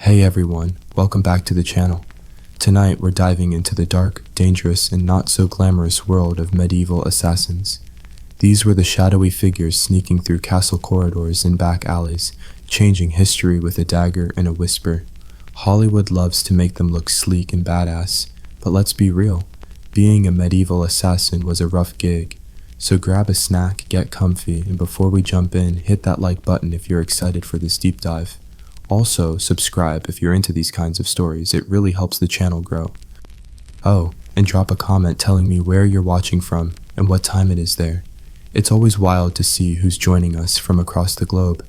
Hey everyone, welcome back to the channel. Tonight we're diving into the dark, dangerous, and not so glamorous world of medieval assassins. These were the shadowy figures sneaking through castle corridors and back alleys, changing history with a dagger and a whisper. Hollywood loves to make them look sleek and badass, but let's be real, being a medieval assassin was a rough gig. So grab a snack, get comfy, and before we jump in, hit that like button if you're excited for this deep dive. Also, subscribe if you're into these kinds of stories, it really helps the channel grow. Oh, and drop a comment telling me where you're watching from and what time it is there. It's always wild to see who's joining us from across the globe.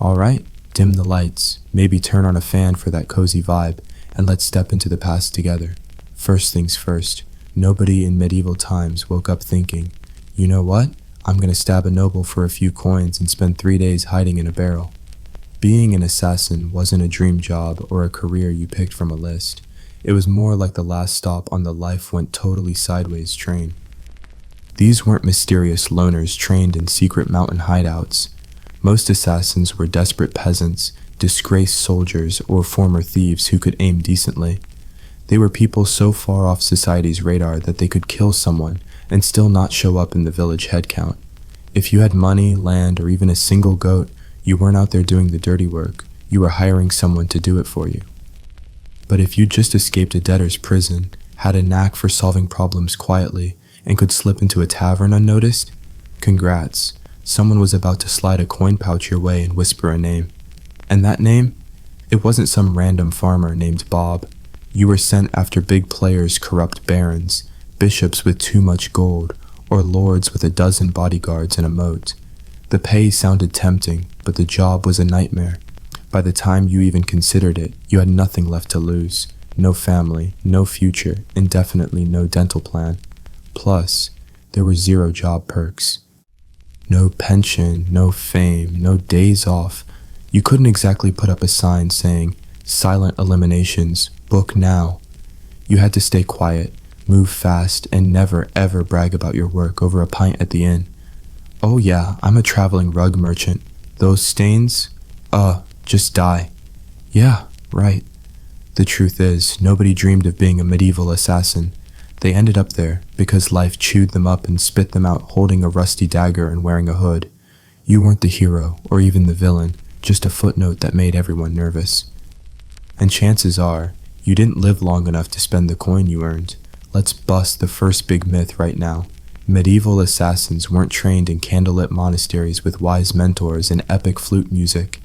Alright, dim the lights, maybe turn on a fan for that cozy vibe, and let's step into the past together. First things first, nobody in medieval times woke up thinking, you know what, I'm gonna stab a noble for a few coins and spend 3 days hiding in a barrel. Being an assassin wasn't a dream job or a career you picked from a list. It was more like the last stop on the life went totally sideways train. These weren't mysterious loners trained in secret mountain hideouts. Most assassins were desperate peasants, disgraced soldiers, or former thieves who could aim decently. They were people so far off society's radar that they could kill someone and still not show up in the village headcount. If you had money, land, or even a single goat, you weren't out there doing the dirty work, you were hiring someone to do it for you. But if you just escaped a debtor's prison, had a knack for solving problems quietly, and could slip into a tavern unnoticed, congrats, someone was about to slide a coin pouch your way and whisper a name. And that name? It wasn't some random farmer named Bob. You were sent after big players' corrupt barons, bishops with too much gold, or lords with a dozen bodyguards and a moat. The pay sounded tempting, but the job was a nightmare. By the time you even considered it, you had nothing left to lose. No family, no future, and definitely no dental plan. Plus, there were zero job perks. No pension, no fame, no days off. You couldn't exactly put up a sign saying, "Silent eliminations, book now." You had to stay quiet, move fast, and never ever brag about your work over a pint at the inn. Oh yeah, I'm a traveling rug merchant. Those stains? Just die. Yeah, right. The truth is, nobody dreamed of being a medieval assassin. They ended up there because life chewed them up and spit them out holding a rusty dagger and wearing a hood. You weren't the hero, or even the villain, just a footnote that made everyone nervous. And chances are, you didn't live long enough to spend the coin you earned. Let's bust the first big myth right now. Medieval assassins weren't trained in candlelit monasteries with wise mentors and epic flute music.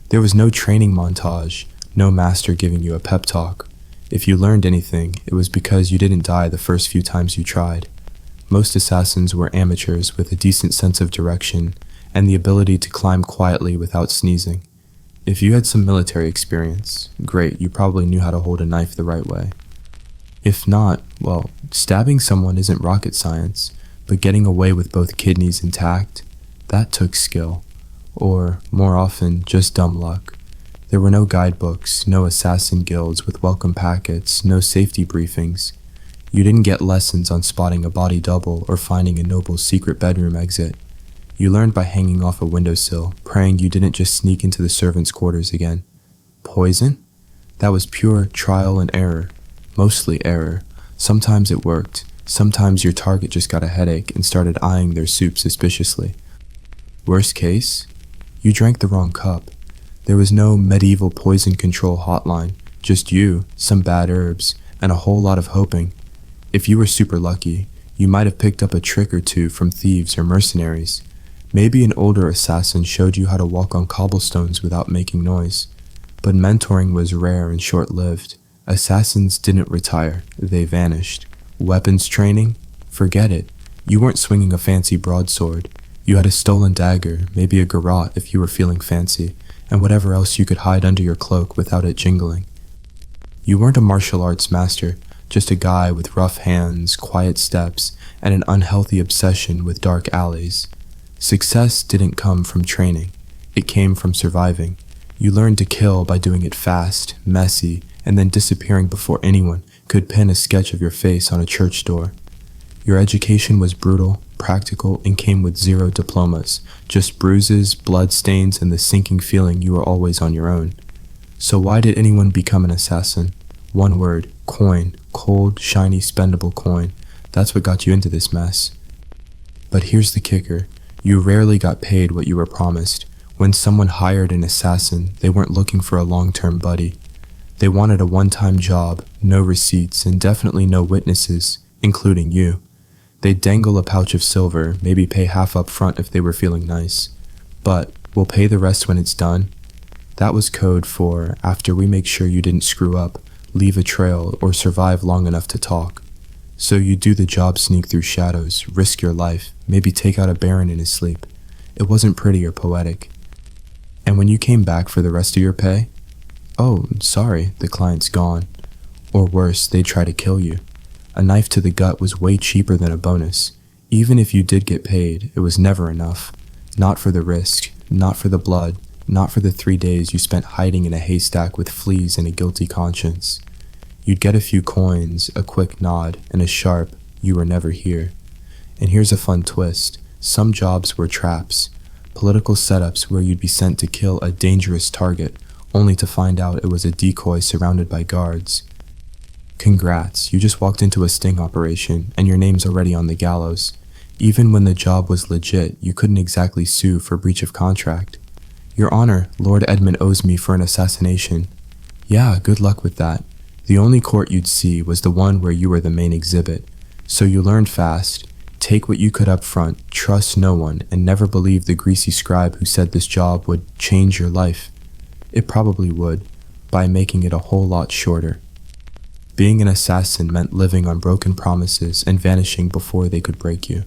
There was no training montage, no master giving you a pep talk. If you learned anything, it was because you didn't die the first few times you tried. Most assassins were amateurs with a decent sense of direction and the ability to climb quietly without sneezing. If you had some military experience, great, you probably knew how to hold a knife the right way. If not, well, stabbing someone isn't rocket science. But getting away with both kidneys intact, that took skill. Or, more often, just dumb luck. There were no guidebooks, no assassin guilds with welcome packets, no safety briefings. You didn't get lessons on spotting a body double or finding a noble's secret bedroom exit. You learned by hanging off a windowsill, praying you didn't just sneak into the servants' quarters again. Poison? That was pure trial and error. Mostly error. Sometimes it worked. Sometimes your target just got a headache and started eyeing their soup suspiciously. Worst case, you drank the wrong cup. There was no medieval poison control hotline, just you, some bad herbs, and a whole lot of hoping. If you were super lucky, you might have picked up a trick or two from thieves or mercenaries. Maybe an older assassin showed you how to walk on cobblestones without making noise. But mentoring was rare and short-lived. Assassins didn't retire, they vanished. Weapons training? Forget it. You weren't swinging a fancy broadsword. You had a stolen dagger, maybe a garrote if you were feeling fancy, and whatever else you could hide under your cloak without it jingling. You weren't a martial arts master, just a guy with rough hands, quiet steps, and an unhealthy obsession with dark alleys. Success didn't come from training. It came from surviving. You learned to kill by doing it fast, messy, and then disappearing before anyone could pin a sketch of your face on a church door. Your education was brutal, practical, and came with 0 diplomas, just bruises, blood stains, and the sinking feeling you were always on your own. So why did anyone become an assassin? One word, coin, cold, shiny, spendable coin. That's what got you into this mess. But here's the kicker. You rarely got paid what you were promised. When someone hired an assassin, they weren't looking for a long-term buddy. They wanted a one-time job, no receipts, and definitely no witnesses, including you. They'd dangle a pouch of silver, maybe pay half up front if they were feeling nice. But we'll pay the rest when it's done. That was code for after we make sure you didn't screw up, leave a trail, or survive long enough to talk. So you do the job, sneak through shadows, risk your life, maybe take out a baron in his sleep. It wasn't pretty or poetic. And when you came back for the rest of your pay, oh, sorry, the client's gone. Or worse, they'd try to kill you. A knife to the gut was way cheaper than a bonus. Even if you did get paid, it was never enough. Not for the risk, not for the blood, not for the 3 days you spent hiding in a haystack with fleas and a guilty conscience. You'd get a few coins, a quick nod, and a sharp, you were never here. And here's a fun twist. Some jobs were traps. Political setups where you'd be sent to kill a dangerous target, only to find out it was a decoy surrounded by guards. Congrats, you just walked into a sting operation, and your name's already on the gallows. Even when the job was legit, you couldn't exactly sue for breach of contract. Your Honor, Lord Edmund owes me for an assassination. Yeah, good luck with that. The only court you'd see was the one where you were the main exhibit. So you learned fast. Take what you could up front, trust no one, and never believe the greasy scribe who said this job would change your life. It probably would, by making it a whole lot shorter. Being an assassin meant living on broken promises and vanishing before they could break you.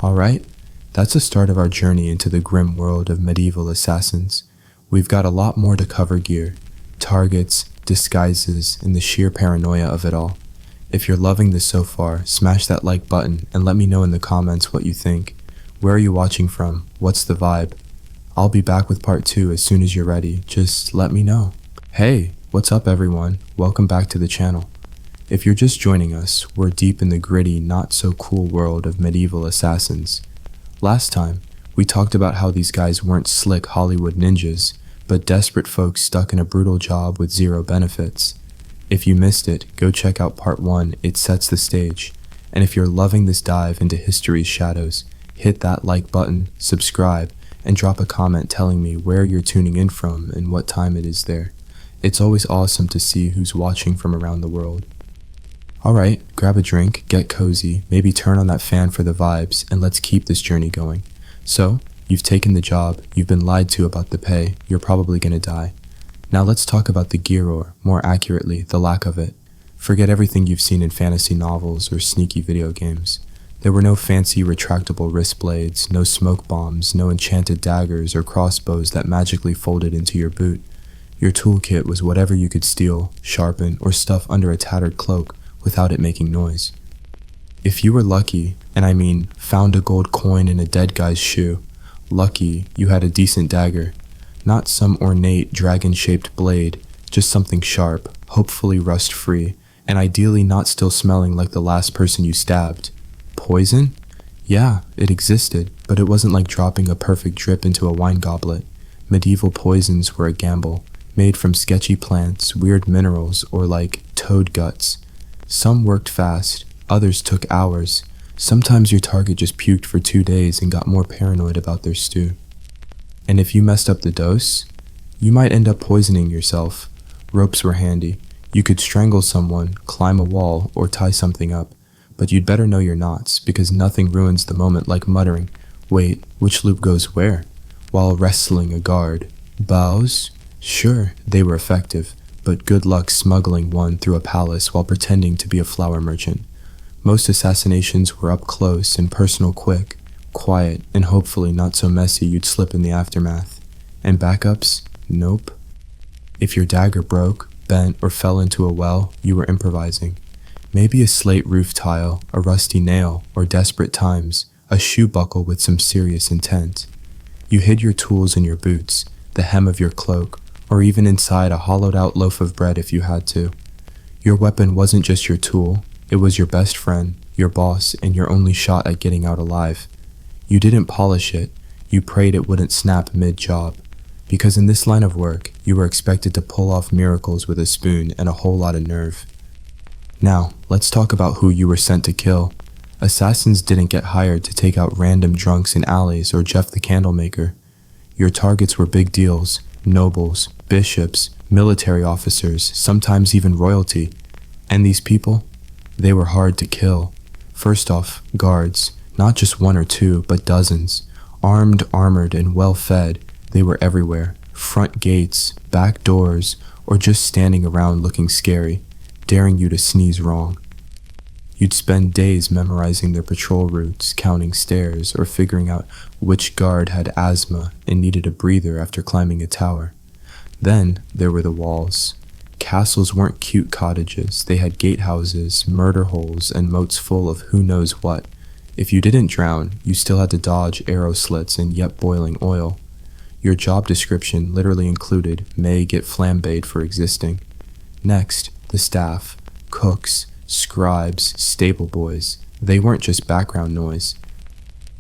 Alright, that's the start of our journey into the grim world of medieval assassins. We've got a lot more to cover gear, targets, disguises, and the sheer paranoia of it all. If you're loving this so far, smash that like button and let me know in the comments what you think. Where are you watching from? What's the vibe? I'll be back with part 2 as soon as you're ready. Just let me know. Hey, what's up everyone? Welcome back to the channel. If you're just joining us, we're deep in the gritty, not so cool world of medieval assassins. Last time, we talked about how these guys weren't slick Hollywood ninjas, but desperate folks stuck in a brutal job with zero benefits. If you missed it, go check out part 1, it sets the stage. And if you're loving this dive into history's shadows, hit that like button, subscribe, and drop a comment telling me where you're tuning in from and what time it is there. It's always awesome to see who's watching from around the world. Alright, grab a drink, get cozy, maybe turn on that fan for the vibes, and let's keep this journey going. So, you've taken the job, you've been lied to about the pay, you're probably gonna die. Now let's talk about the gear, or more accurately, the lack of it. Forget everything you've seen in fantasy novels or sneaky video games. There were no fancy retractable wrist blades, no smoke bombs, no enchanted daggers or crossbows that magically folded into your boot. Your toolkit was whatever you could steal, sharpen, or stuff under a tattered cloak without it making noise. If you were lucky, and I mean found a gold coin in a dead guy's shoe, lucky you had a decent dagger. Not some ornate dragon-shaped blade, just something sharp, hopefully rust-free, and ideally not still smelling like the last person you stabbed. Poison? Yeah, it existed, but it wasn't like dropping a perfect drip into a wine goblet. Medieval poisons were a gamble, made from sketchy plants, weird minerals, or like toad guts. Some worked fast, others took hours. Sometimes your target just puked for 2 days and got more paranoid about their stew. And if you messed up the dose, you might end up poisoning yourself. Ropes were handy. You could strangle someone, climb a wall, or tie something up. But you'd better know your knots, because nothing ruins the moment like muttering, "Wait, which loop goes where?" while wrestling a guard. Bows? Sure, they were effective, but good luck smuggling one through a palace while pretending to be a flower merchant. Most assassinations were up close and personal quick, quiet, and hopefully not so messy you'd slip in the aftermath. And backups? Nope. If your dagger broke, bent, or fell into a well, you were improvising. Maybe a slate roof tile, a rusty nail, or desperate times, a shoe buckle with some serious intent. You hid your tools in your boots, the hem of your cloak, or even inside a hollowed-out loaf of bread if you had to. Your weapon wasn't just your tool, it was your best friend, your boss, and your only shot at getting out alive. You didn't polish it, you prayed it wouldn't snap mid-job. Because in this line of work, you were expected to pull off miracles with a spoon and a whole lot of nerve. Now, let's talk about who you were sent to kill. Assassins didn't get hired to take out random drunks in alleys or Jeff the Candlemaker. Your targets were big deals, nobles, bishops, military officers, sometimes even royalty. And these people? They were hard to kill. First off, guards, not just one or two, but dozens. Armed, armored, and well-fed, they were everywhere. Front gates, back doors, or just standing around looking scary, daring you to sneeze wrong. You'd spend days memorizing their patrol routes, counting stairs, or figuring out which guard had asthma and needed a breather after climbing a tower. Then there were the walls. Castles weren't cute cottages. They had gatehouses, murder holes, and moats full of who knows what. If you didn't drown, you still had to dodge arrow slits and yet boiling oil. Your job description literally included may get flambéed for existing. Next, the staff, cooks, scribes, stable boys. They weren't just background noise.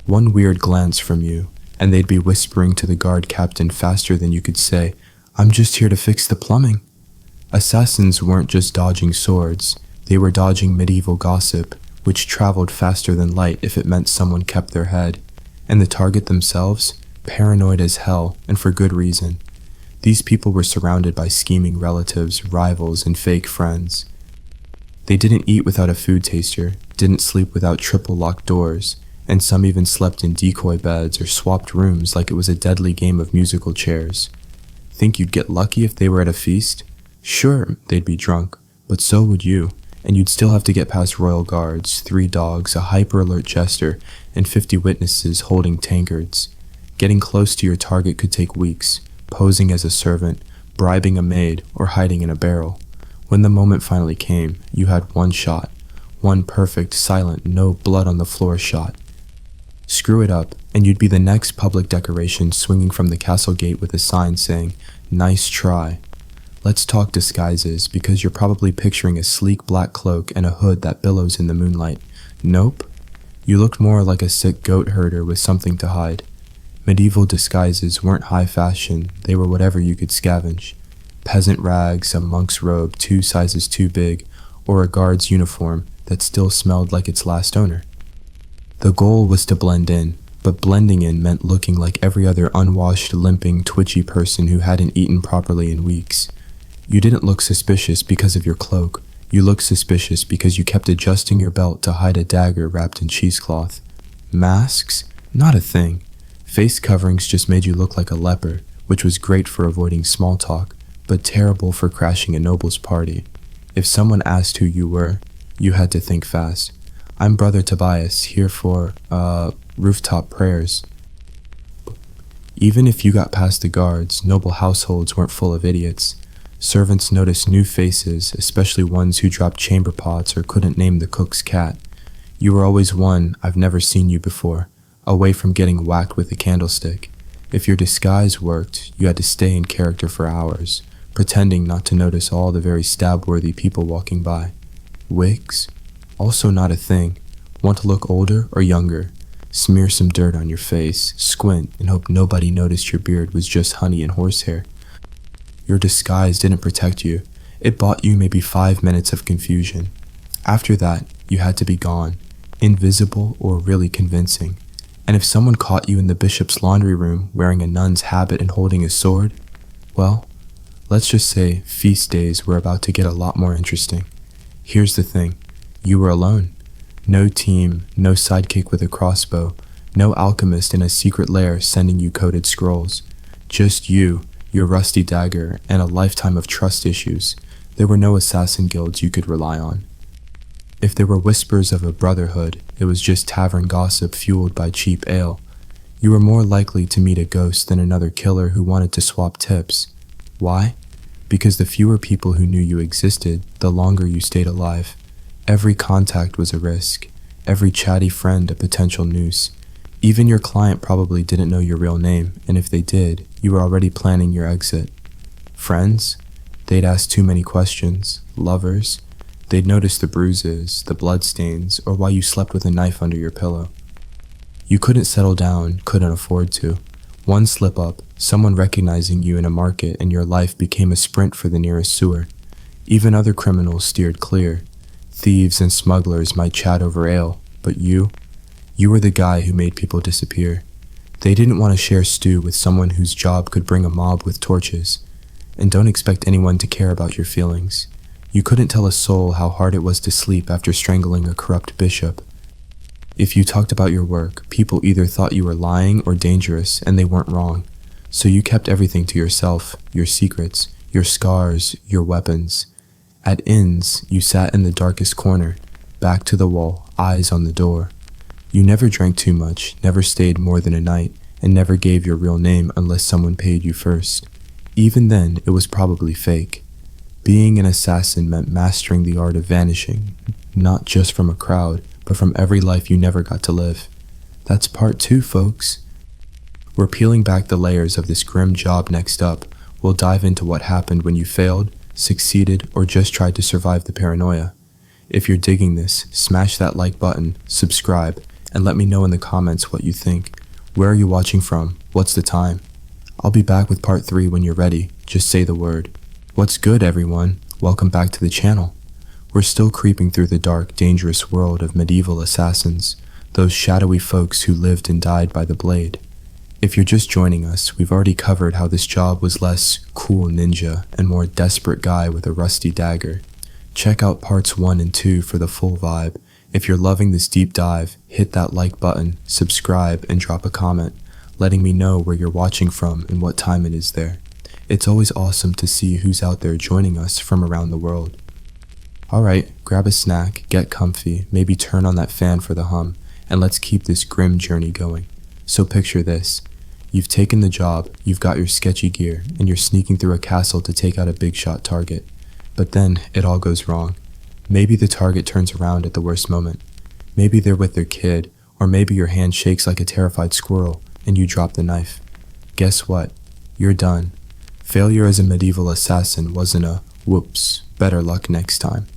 One weird glance from you, and they'd be whispering to the guard captain faster than you could say, "I'm just here to fix the plumbing." Assassins weren't just dodging swords, they were dodging medieval gossip, which traveled faster than light if it meant someone kept their head. And the target themselves? Paranoid as hell, and for good reason. These people were surrounded by scheming relatives, rivals, and fake friends. They didn't eat without a food taster, didn't sleep without triple locked doors, and some even slept in decoy beds or swapped rooms like it was a deadly game of musical chairs. Think you'd get lucky if they were at a feast? Sure, they'd be drunk, but so would you, and you'd still have to get past royal guards, 3 dogs, a hyper-alert jester, and 50 witnesses holding tankards. Getting close to your target could take weeks, posing as a servant, bribing a maid, or hiding in a barrel. When the moment finally came, you had one shot, one perfect, silent, no blood on the floor shot. Screw it up, and you'd be the next public decoration swinging from the castle gate with a sign saying, "Nice try." Let's talk disguises, because you're probably picturing a sleek black cloak and a hood that billows in the moonlight. Nope. You looked more like a sick goat herder with something to hide. Medieval disguises weren't high fashion, they were whatever you could scavenge. Peasant rags, a monk's robe 2 sizes too big, or a guard's uniform that still smelled like its last owner. The goal was to blend in, but blending in meant looking like every other unwashed, limping, twitchy person who hadn't eaten properly in weeks. You didn't look suspicious because of your cloak. You looked suspicious because you kept adjusting your belt to hide a dagger wrapped in cheesecloth. Masks? Not a thing. Face coverings just made you look like a leper, which was great for avoiding small talk, but terrible for crashing a noble's party. If someone asked who you were, you had to think fast. "I'm Brother Tobias, here for, rooftop prayers." Even if you got past the guards, noble households weren't full of idiots. Servants noticed new faces, especially ones who dropped chamber pots or couldn't name the cook's cat. You were always one, "I've never seen you before," away from getting whacked with a candlestick. If your disguise worked, you had to stay in character for hours, pretending not to notice all the very stab-worthy people walking by. Wigs? Also not a thing. Want to look older or younger? Smear some dirt on your face, squint, and hope nobody noticed your beard was just honey and horsehair. Your disguise didn't protect you. It bought you maybe 5 minutes of confusion. After that, you had to be gone, invisible or really convincing. And if someone caught you in the bishop's laundry room wearing a nun's habit and holding a sword, well, let's just say feast days were about to get a lot more interesting. Here's the thing, you were alone. No team, no sidekick with a crossbow, no alchemist in a secret lair sending you coded scrolls. Just you, your rusty dagger, and a lifetime of trust issues. There were no assassin guilds you could rely on. If there were whispers of a brotherhood, it was just tavern gossip fueled by cheap ale. You were more likely to meet a ghost than another killer who wanted to swap tips. Why? Because the fewer people who knew you existed, the longer you stayed alive. Every contact was a risk. Every chatty friend a potential noose. Even your client probably didn't know your real name, and if they did, you were already planning your exit. Friends? They'd ask too many questions. Lovers? They'd notice the bruises, the bloodstains, or why you slept with a knife under your pillow. You couldn't settle down, couldn't afford to. One slip up, someone recognizing you in a market, and your life became a sprint for the nearest sewer. Even other criminals steered clear. Thieves and smugglers might chat over ale, but you were the guy who made people disappear. They didn't want to share stew with someone whose job could bring a mob with torches. And don't expect anyone to care about your feelings. You couldn't tell a soul how hard it was to sleep after strangling a corrupt bishop. If you talked about your work, people either thought you were lying or dangerous, and they weren't wrong. So you kept everything to yourself, your secrets, your scars, your weapons. At inns, you sat in the darkest corner, back to the wall, eyes on the door. You never drank too much, never stayed more than a night, and never gave your real name unless someone paid you first. Even then, it was probably fake. Being an assassin meant mastering the art of vanishing, not just from a crowd, but from every life you never got to live. That's part 2, folks. We're peeling back the layers of this grim job next up. We'll dive into what happened when you failed, succeeded, or just tried to survive the paranoia. If you're digging this, smash that like button, subscribe, and let me know in the comments what you think. Where are you watching from? What's the time? I'll be back with part 3 when you're ready. Just say the word. What's good, everyone? Welcome back to the channel. We're still creeping through the dark, dangerous world of medieval assassins, those shadowy folks who lived and died by the blade. If you're just joining us, we've already covered how this job was less cool ninja and more desperate guy with a rusty dagger. Check out parts 1 and 2 for the full vibe. If you're loving this deep dive, hit that like button, subscribe, and drop a comment, letting me know where you're watching from and what time it is there. It's always awesome to see who's out there joining us from around the world. Alright, grab a snack, get comfy, maybe turn on that fan for the hum, and let's keep this grim journey going. So picture this. You've taken the job, you've got your sketchy gear, and you're sneaking through a castle to take out a big shot target. But then, it all goes wrong. Maybe the target turns around at the worst moment. Maybe they're with their kid, or maybe your hand shakes like a terrified squirrel, and you drop the knife. Guess what? You're done. Failure as a medieval assassin wasn't a, whoops, better luck next time.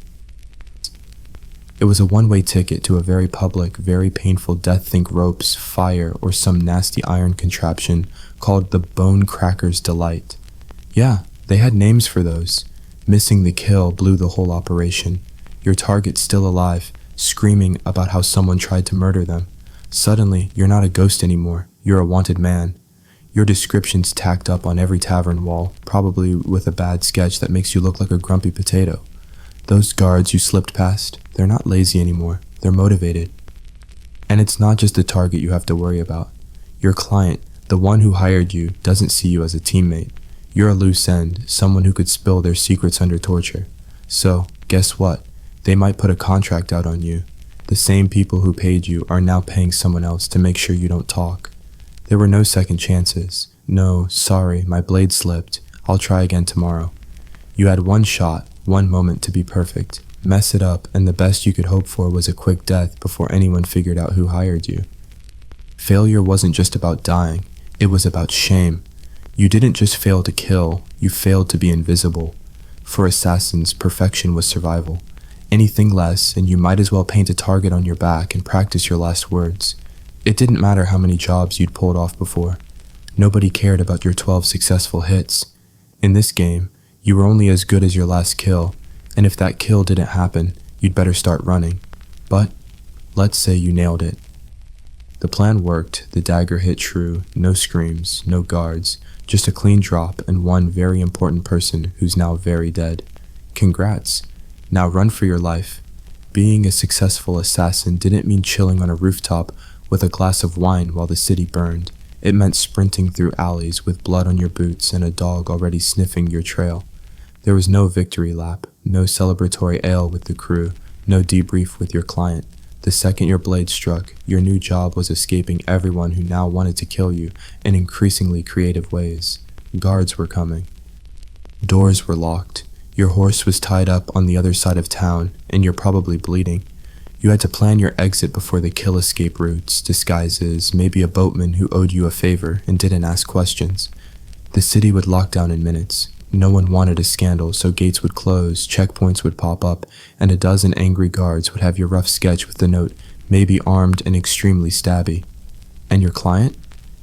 It was a one-way ticket to a very public, very painful death. Think ropes, fire, or some nasty iron contraption called the Bone Cracker's Delight. Yeah, they had names for those. Missing the kill blew the whole operation. Your target's still alive, screaming about how someone tried to murder them. Suddenly, you're not a ghost anymore, you're a wanted man. Your description's tacked up on every tavern wall, probably with a bad sketch that makes you look like a grumpy potato. Those guards you slipped past, they're not lazy anymore, they're motivated. And it's not just the target you have to worry about. Your client, the one who hired you, doesn't see you as a teammate. You're a loose end, someone who could spill their secrets under torture. So, guess what? They might put a contract out on you. The same people who paid you are now paying someone else to make sure you don't talk. There were no second chances. No, sorry, my blade slipped. I'll try again tomorrow. You had one shot, one moment to be perfect. Mess it up, and the best you could hope for was a quick death before anyone figured out who hired you. Failure wasn't just about dying. It was about shame. You didn't just fail to kill, you failed to be invisible. For assassins, perfection was survival. Anything less, and you might as well paint a target on your back and practice your last words. It didn't matter how many jobs you'd pulled off before. Nobody cared about your 12 successful hits. In this game, you were only as good as your last kill, and if that kill didn't happen, you'd better start running. But, let's say you nailed it. The plan worked, the dagger hit true, no screams, no guards, just a clean drop and one very important person who's now very dead. Congrats. Now run for your life. Being a successful assassin didn't mean chilling on a rooftop with a glass of wine while the city burned. It meant sprinting through alleys with blood on your boots and a dog already sniffing your trail. There was no victory lap, no celebratory ale with the crew, no debrief with your client. The second your blade struck, your new job was escaping everyone who now wanted to kill you in increasingly creative ways. Guards were coming. Doors were locked. Your horse was tied up on the other side of town, and you're probably bleeding. You had to plan your exit before the kill escape routes, disguises, maybe a boatman who owed you a favor and didn't ask questions. The city would lock down in minutes. No one wanted a scandal, so gates would close, checkpoints would pop up, and a dozen angry guards would have your rough sketch with the note, maybe armed and extremely stabby. And your client?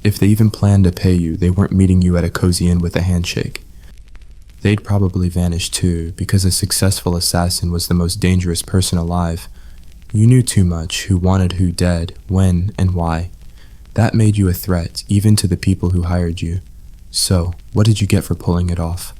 If they even planned to pay you, they weren't meeting you at a cozy inn with a handshake. They'd probably vanish too, because a successful assassin was the most dangerous person alive. You knew too much, who wanted who dead, when, and why. That made you a threat, even to the people who hired you. So, what did you get for pulling it off?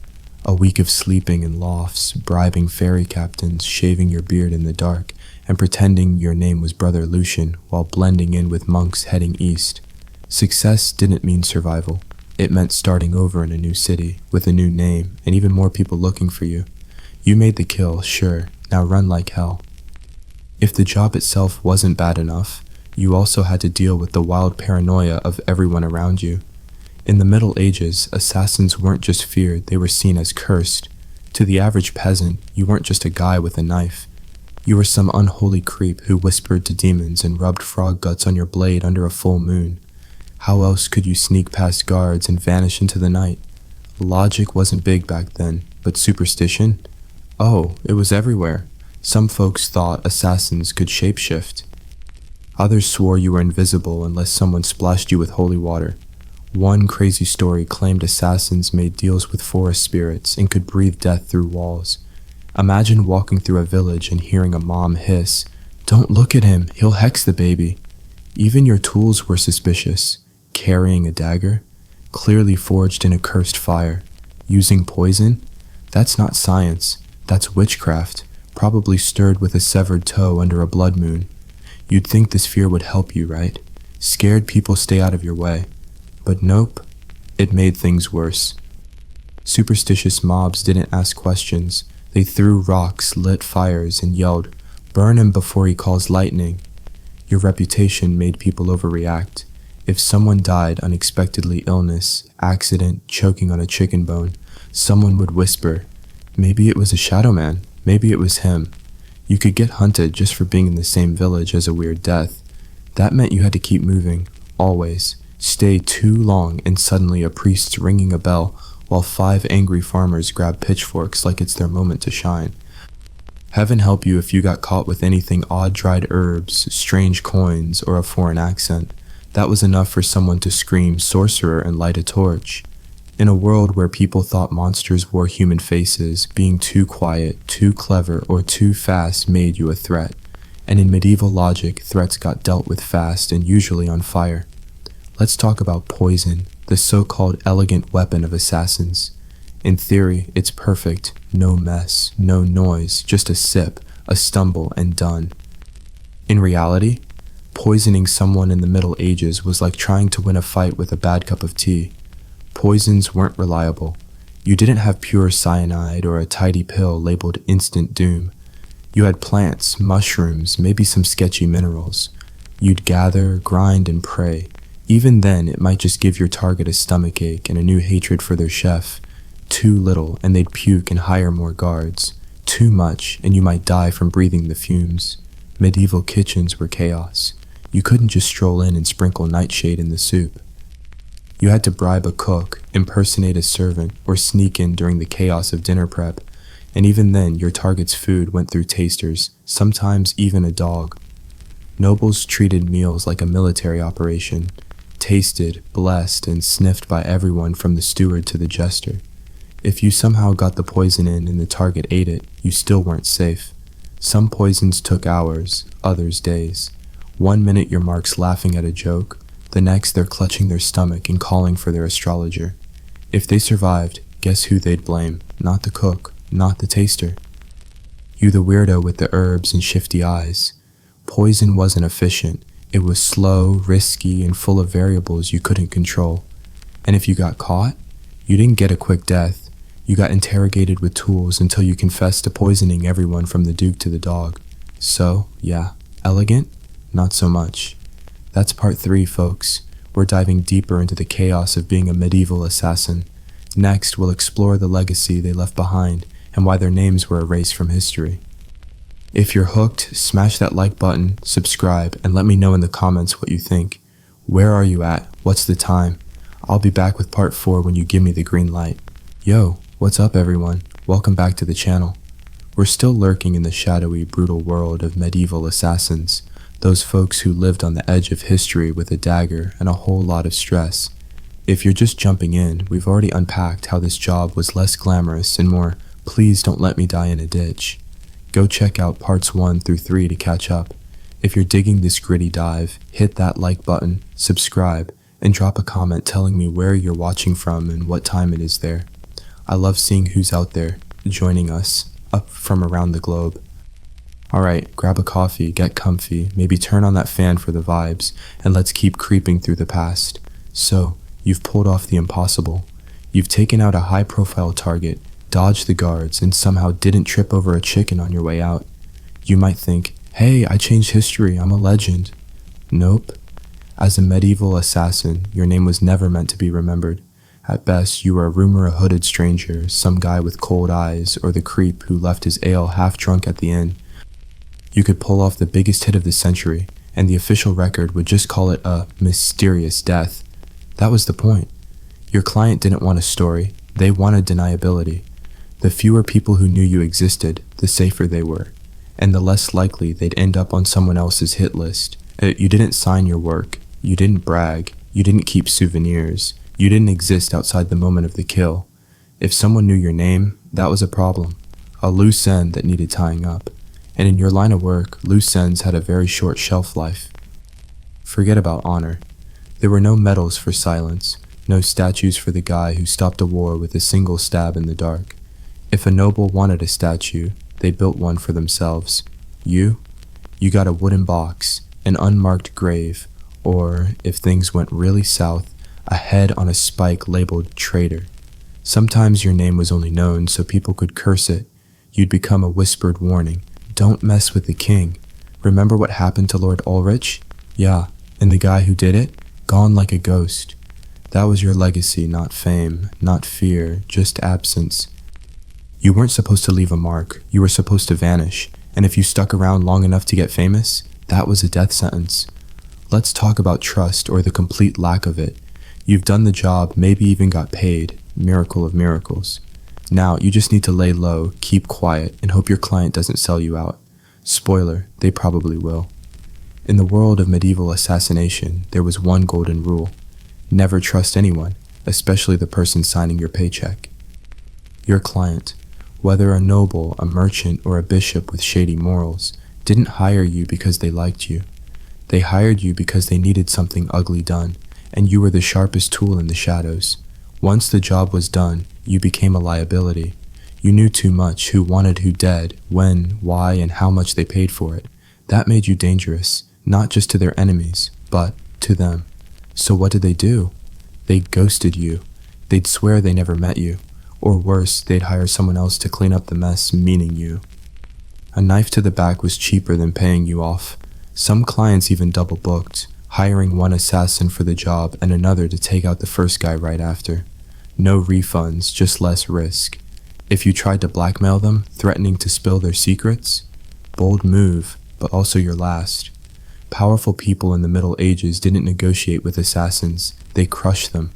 A week of sleeping in lofts, bribing ferry captains, shaving your beard in the dark, and pretending your name was Brother Lucian while blending in with monks heading east. Success didn't mean survival. It meant starting over in a new city, with a new name, and even more people looking for you. You made the kill, sure, now run like hell. If the job itself wasn't bad enough, you also had to deal with the wild paranoia of everyone around you. In the Middle Ages, assassins weren't just feared, they were seen as cursed. To the average peasant, you weren't just a guy with a knife. You were some unholy creep who whispered to demons and rubbed frog guts on your blade under a full moon. How else could you sneak past guards and vanish into the night? Logic wasn't big back then, but superstition? Oh, it was everywhere. Some folks thought assassins could shapeshift. Others swore you were invisible unless someone splashed you with holy water. One crazy story claimed assassins made deals with forest spirits and could breathe death through walls. Imagine walking through a village and hearing a mom hiss, "Don't look at him, he'll hex the baby." Even your tools were suspicious. Carrying a dagger, clearly forged in a cursed fire. Using poison? That's not science, that's witchcraft, probably stirred with a severed toe under a blood moon. You'd think this fear would help you, right? Scared people stay out of your way. But nope, it made things worse. Superstitious mobs didn't ask questions. They threw rocks, lit fires, and yelled, "Burn him before he calls lightning." Your reputation made people overreact. If someone died unexpectedly, illness, accident, choking on a chicken bone, someone would whisper, maybe it was a shadow man, maybe it was him. You could get hunted just for being in the same village as a weird death. That meant you had to keep moving, always. Stay too long and suddenly a priest's ringing a bell while 5 angry farmers grab pitchforks like it's their moment to shine. Heaven help you if you got caught with anything odd dried herbs, strange coins, or a foreign accent. That was enough for someone to scream sorcerer and light a torch. In a world where people thought monsters wore human faces, being too quiet, too clever, or too fast made you a threat. And in medieval logic, threats got dealt with fast and usually on fire. Let's talk about poison, the so-called elegant weapon of assassins. In theory, it's perfect, no mess, no noise, just a sip, a stumble, and done. In reality, poisoning someone in the Middle Ages was like trying to win a fight with a bad cup of tea. Poisons weren't reliable. You didn't have pure cyanide or a tidy pill labeled instant doom. You had plants, mushrooms, maybe some sketchy minerals. You'd gather, grind, and pray. Even then, it might just give your target a stomachache and a new hatred for their chef. Too little, and they'd puke and hire more guards. Too much, and you might die from breathing the fumes. Medieval kitchens were chaos. You couldn't just stroll in and sprinkle nightshade in the soup. You had to bribe a cook, impersonate a servant, or sneak in during the chaos of dinner prep. And even then, your target's food went through tasters, sometimes even a dog. Nobles treated meals like a military operation, tasted, blessed, and sniffed by everyone from the steward to the jester. If you somehow got the poison in and the target ate it, you still weren't safe. Some poisons took hours, others days. One minute your mark's laughing at a joke, the next they're clutching their stomach and calling for their astrologer. If they survived, guess who they'd blame? Not the cook, not the taster. You the weirdo with the herbs and shifty eyes. Poison wasn't efficient. It was slow, risky, and full of variables you couldn't control. And if you got caught, you didn't get a quick death. You got interrogated with tools until you confessed to poisoning everyone from the duke to the dog. So, yeah, elegant? Not so much. That's part 3, folks. We're diving deeper into the chaos of being a medieval assassin. Next, we'll explore the legacy they left behind and why their names were erased from history. If you're hooked, smash that like button, subscribe, and let me know in the comments what you think. Where are you at? What's the time? I'll be back with part 4 when you give me the green light. Yo, what's up everyone? Welcome back to the channel. We're still lurking in the shadowy, brutal world of medieval assassins, Those folks who lived on the edge of history with a dagger and a whole lot of stress. If you're just jumping in, we've already unpacked how this job was less glamorous and more, please don't let me die in a ditch. Go check out parts 1 through 3 to catch up. If you're digging this gritty dive, hit that like button, subscribe, and drop a comment telling me where you're watching from and what time it is there. I love seeing who's out there joining us up from around the globe. Alright, grab a coffee, get comfy, maybe turn on that fan for the vibes, and let's keep creeping through the past. So, you've pulled off the impossible. You've taken out a high-profile target, dodged the guards, and somehow didn't trip over a chicken on your way out. You might think, hey, I changed history, I'm a legend. Nope. As a medieval assassin, your name was never meant to be remembered. At best, you were a rumor a hooded stranger, some guy with cold eyes, or the creep who left his ale half drunk at the inn. You could pull off the biggest hit of the century, and the official record would just call it a mysterious death. That was the point. Your client didn't want a story, they wanted deniability. The fewer people who knew you existed, the safer they were, and the less likely they'd end up on someone else's hit list. You didn't sign your work, you didn't brag, you didn't keep souvenirs, you didn't exist outside the moment of the kill. If someone knew your name, that was a problem, a loose end that needed tying up. And in your line of work, loose ends had a very short shelf life. Forget about honor. There were no medals for silence, no statues for the guy who stopped a war with a single stab in the dark. If a noble wanted a statue, they built one for themselves. You got a wooden box, an unmarked grave, or, if things went really south, a head on a spike labeled traitor. Sometimes your name was only known so people could curse it. You'd become a whispered warning. Don't mess with the king. Remember what happened to Lord Ulrich? Yeah, and the guy who did it? Gone like a ghost. That was your legacy, not fame, not fear, just absence. You weren't supposed to leave a mark, you were supposed to vanish, and if you stuck around long enough to get famous, that was a death sentence. Let's talk about trust, or the complete lack of it. You've done the job, maybe even got paid, miracle of miracles. Now, you just need to lay low, keep quiet, and hope your client doesn't sell you out. Spoiler, they probably will. In the world of medieval assassination, there was one golden rule. Never trust anyone, especially the person signing your paycheck. Your client, whether a noble, a merchant, or a bishop with shady morals, didn't hire you because they liked you. They hired you because they needed something ugly done, and you were the sharpest tool in the shadows. Once the job was done, you became a liability. You knew too much, who wanted who dead, when, why, and how much they paid for it. That made you dangerous, not just to their enemies, but to them. So what did they do? They ghosted you. They'd swear they never met you. Or worse, they'd hire someone else to clean up the mess, meaning you. A knife to the back was cheaper than paying you off. Some clients even double booked, hiring one assassin for the job and another to take out the first guy right after. No refunds, just less risk. If you tried to blackmail them, threatening to spill their secrets, bold move, but also your last. Powerful people in the Middle Ages didn't negotiate with assassins, they crushed them.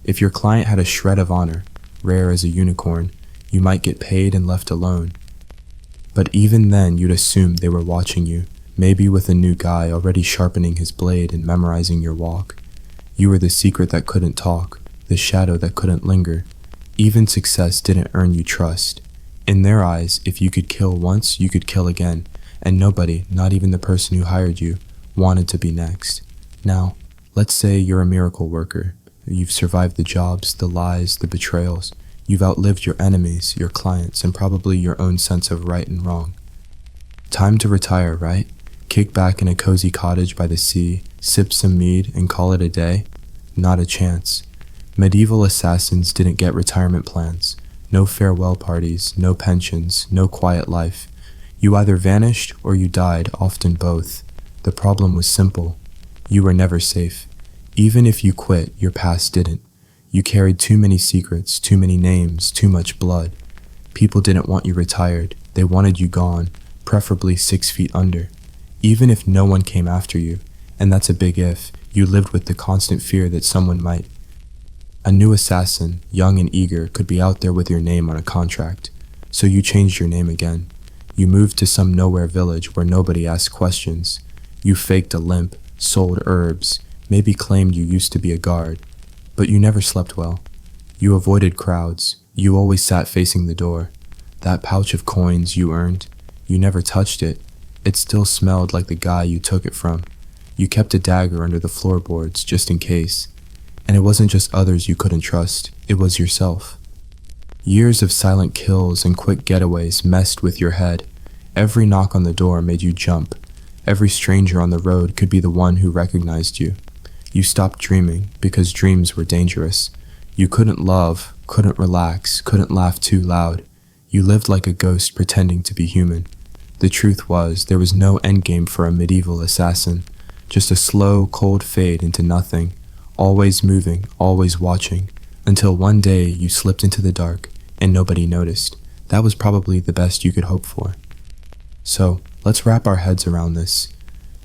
If your client had a shred of honor, rare as a unicorn, you might get paid and left alone. But even then you'd assume they were watching you, maybe with a new guy already sharpening his blade and memorizing your walk. You were the secret that couldn't talk, the shadow that couldn't linger. Even success didn't earn you trust. In their eyes, if you could kill once, you could kill again, and nobody, not even the person who hired you, wanted to be next. Now, let's say you're a miracle worker. You've survived the jobs, the lies, the betrayals. You've outlived your enemies, your clients, and probably your own sense of right and wrong. Time to retire, right? Kick back in a cozy cottage by the sea, sip some mead, and call it a day? Not a chance. Medieval assassins didn't get retirement plans. No farewell parties, no pensions, no quiet life. You either vanished or you died, often both. The problem was simple. You were never safe. Even if you quit, your past didn't. You carried too many secrets, too many names, too much blood. People didn't want you retired. They wanted you gone, preferably 6 feet under. Even if no one came after you, and that's a big if, you lived with the constant fear that someone might. A new assassin, young and eager, could be out there with your name on a contract. So you changed your name again. You moved to some nowhere village where nobody asked questions. You faked a limp, sold herbs, maybe claimed you used to be a guard, but you never slept well. You avoided crowds. You always sat facing the door. That pouch of coins you earned, you never touched it. It still smelled like the guy you took it from. You kept a dagger under the floorboards just in case. And it wasn't just others you couldn't trust, it was yourself. Years of silent kills and quick getaways messed with your head. Every knock on the door made you jump. Every stranger on the road could be the one who recognized you. You stopped dreaming because dreams were dangerous. You couldn't love, couldn't relax, couldn't laugh too loud. You lived like a ghost pretending to be human. The truth was, there was no endgame for a medieval assassin. Just a slow, cold fade into nothing. Always moving, always watching. Until one day you slipped into the dark and nobody noticed. That was probably the best you could hope for. So, let's wrap our heads around this.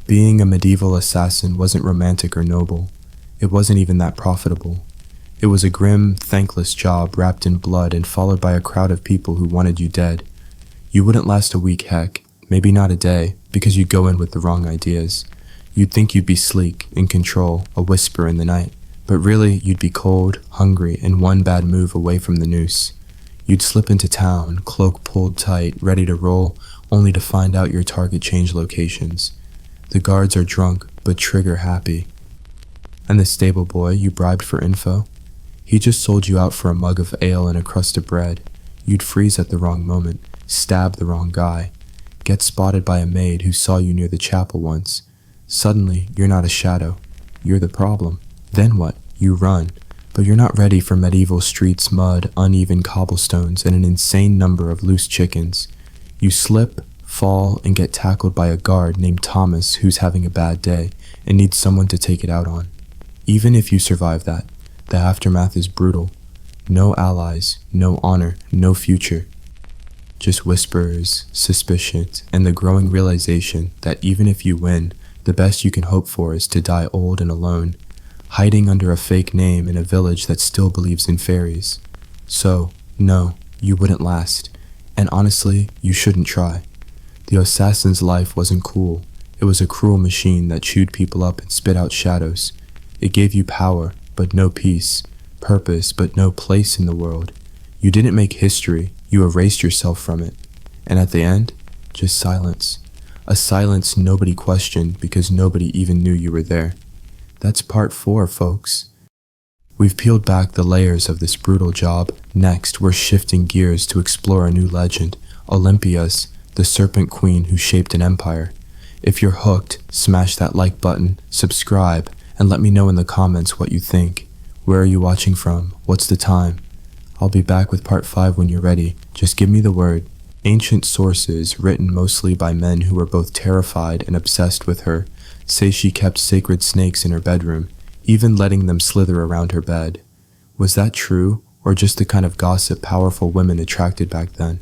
Being a medieval assassin wasn't romantic or noble. It wasn't even that profitable. It was a grim, thankless job wrapped in blood and followed by a crowd of people who wanted you dead. You wouldn't last a week, heck, maybe not a day, because you'd go in with the wrong ideas. You'd think you'd be sleek, in control, a whisper in the night, but really you'd be cold, hungry, and one bad move away from the noose. You'd slip into town, cloak pulled tight, ready to roll, only to find out your target changed locations. The guards are drunk, but trigger happy. And the stable boy you bribed for info? He just sold you out for a mug of ale and a crust of bread. You'd freeze at the wrong moment, stab the wrong guy, get spotted by a maid who saw you near the chapel once. Suddenly, you're not a shadow. You're the problem. Then what? You run. But you're not ready for medieval streets, mud, uneven cobblestones, and an insane number of loose chickens. You slip, fall, and get tackled by a guard named Thomas who's having a bad day and needs someone to take it out on. Even if you survive that, the aftermath is brutal. No allies, no honor, no future. Just whispers, suspicion, and the growing realization that even if you win, the best you can hope for is to die old and alone, hiding under a fake name in a village that still believes in fairies. So, no, you wouldn't last. And honestly, you shouldn't try. The assassin's life wasn't cool. It was a cruel machine that chewed people up and spit out shadows. It gave you power, but no peace, purpose, but no place in the world. You didn't make history, you erased yourself from it. And at the end, just silence. A silence nobody questioned because nobody even knew you were there. That's part 4, folks. We've peeled back the layers of this brutal job. Next, we're shifting gears to explore a new legend, Olympias, the Serpent Queen who shaped an empire. If you're hooked, smash that like button, subscribe, and let me know in the comments what you think. Where are you watching from? What's the time? I'll be back with part 5 when you're ready. Just give me the word. Ancient sources, written mostly by men who were both terrified and obsessed with her, say she kept sacred snakes in her bedroom, even letting them slither around her bed. Was that true, or just the kind of gossip powerful women attracted back then?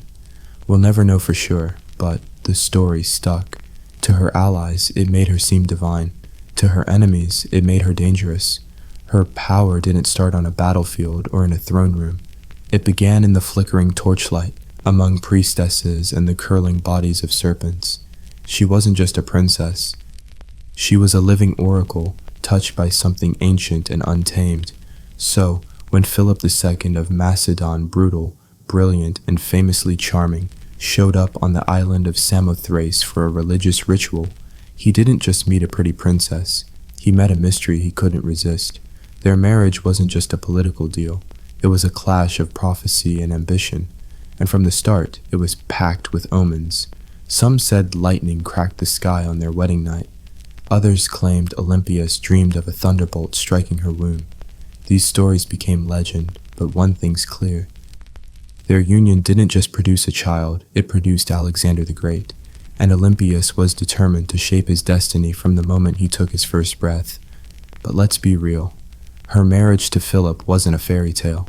We'll never know for sure, but the story stuck. To her allies, it made her seem divine. To her enemies, it made her dangerous. Her power didn't start on a battlefield or in a throne room. It began in the flickering torchlight, among priestesses and the curling bodies of serpents. She wasn't just a princess. She was a living oracle, touched by something ancient and untamed. So, when Philip II of Macedon, brutal, brilliant, and famously charming, showed up on the island of Samothrace for a religious ritual, he didn't just meet a pretty princess. He met a mystery he couldn't resist. Their marriage wasn't just a political deal. It was a clash of prophecy and ambition. And from the start, it was packed with omens. Some said lightning cracked the sky on their wedding night. Others claimed Olympias dreamed of a thunderbolt striking her womb. These stories became legend, but one thing's clear. Their union didn't just produce a child, it produced Alexander the Great, and Olympias was determined to shape his destiny from the moment he took his first breath. But let's be real. Her marriage to Philip wasn't a fairy tale.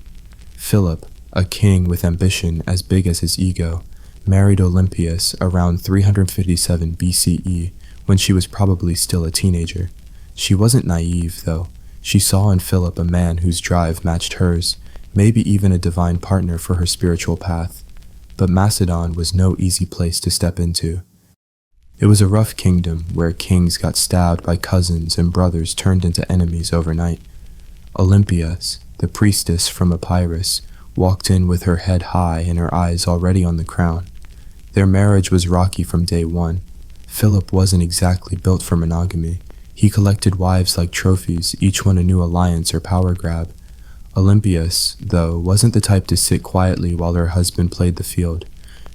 Philip, a king with ambition as big as his ego, married Olympias around 357 BCE when she was probably still a teenager. She wasn't naive, though. She saw in Philip a man whose drive matched hers, maybe even a divine partner for her spiritual path. But Macedon was no easy place to step into. It was a rough kingdom where kings got stabbed by cousins and brothers turned into enemies overnight. Olympias, the priestess from Epirus, walked in with her head high and her eyes already on the crown. Their marriage was rocky from day one. Philip wasn't exactly built for monogamy. He collected wives like trophies, each one a new alliance or power grab. Olympias, though, wasn't the type to sit quietly while her husband played the field.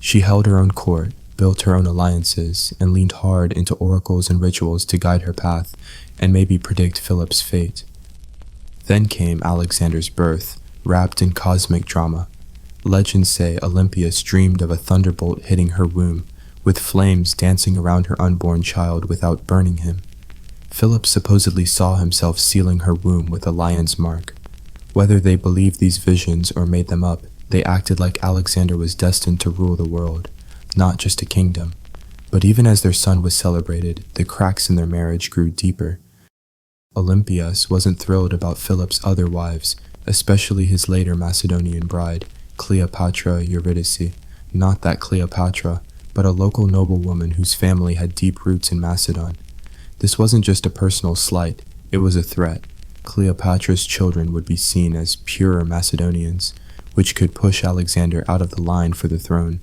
She held her own court, built her own alliances, and leaned hard into oracles and rituals to guide her path and maybe predict Philip's fate. Then came Alexander's birth, wrapped in cosmic drama. Legends say Olympias dreamed of a thunderbolt hitting her womb, with flames dancing around her unborn child without burning him. Philip supposedly saw himself sealing her womb with a lion's mark. Whether they believed these visions or made them up, they acted like Alexander was destined to rule the world, not just a kingdom. But even as their son was celebrated, the cracks in their marriage grew deeper. Olympias wasn't thrilled about Philip's other wives, especially his later Macedonian bride, Cleopatra Eurydice. Not that Cleopatra, but a local noblewoman whose family had deep roots in Macedon. This wasn't just a personal slight, it was a threat. Cleopatra's children would be seen as pure Macedonians, which could push Alexander out of the line for the throne.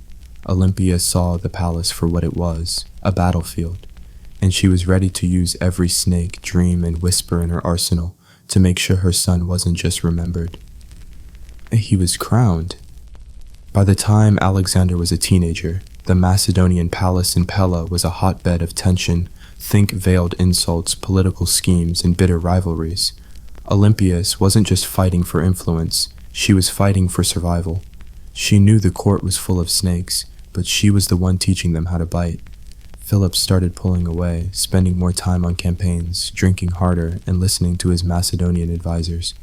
Olympia saw the palace for what it was, a battlefield, and she was ready to use every snake, dream, and whisper in her arsenal to make sure her son wasn't just remembered. He was crowned. By the time Alexander was a teenager, the Macedonian palace in Pella was a hotbed of tension. Think veiled insults, political schemes, and bitter rivalries. Olympias wasn't just fighting for influence, she was fighting for survival. She knew the court was full of snakes, but she was the one teaching them how to bite. Philip started pulling away, spending more time on campaigns, drinking harder, and listening to his Macedonian advisors.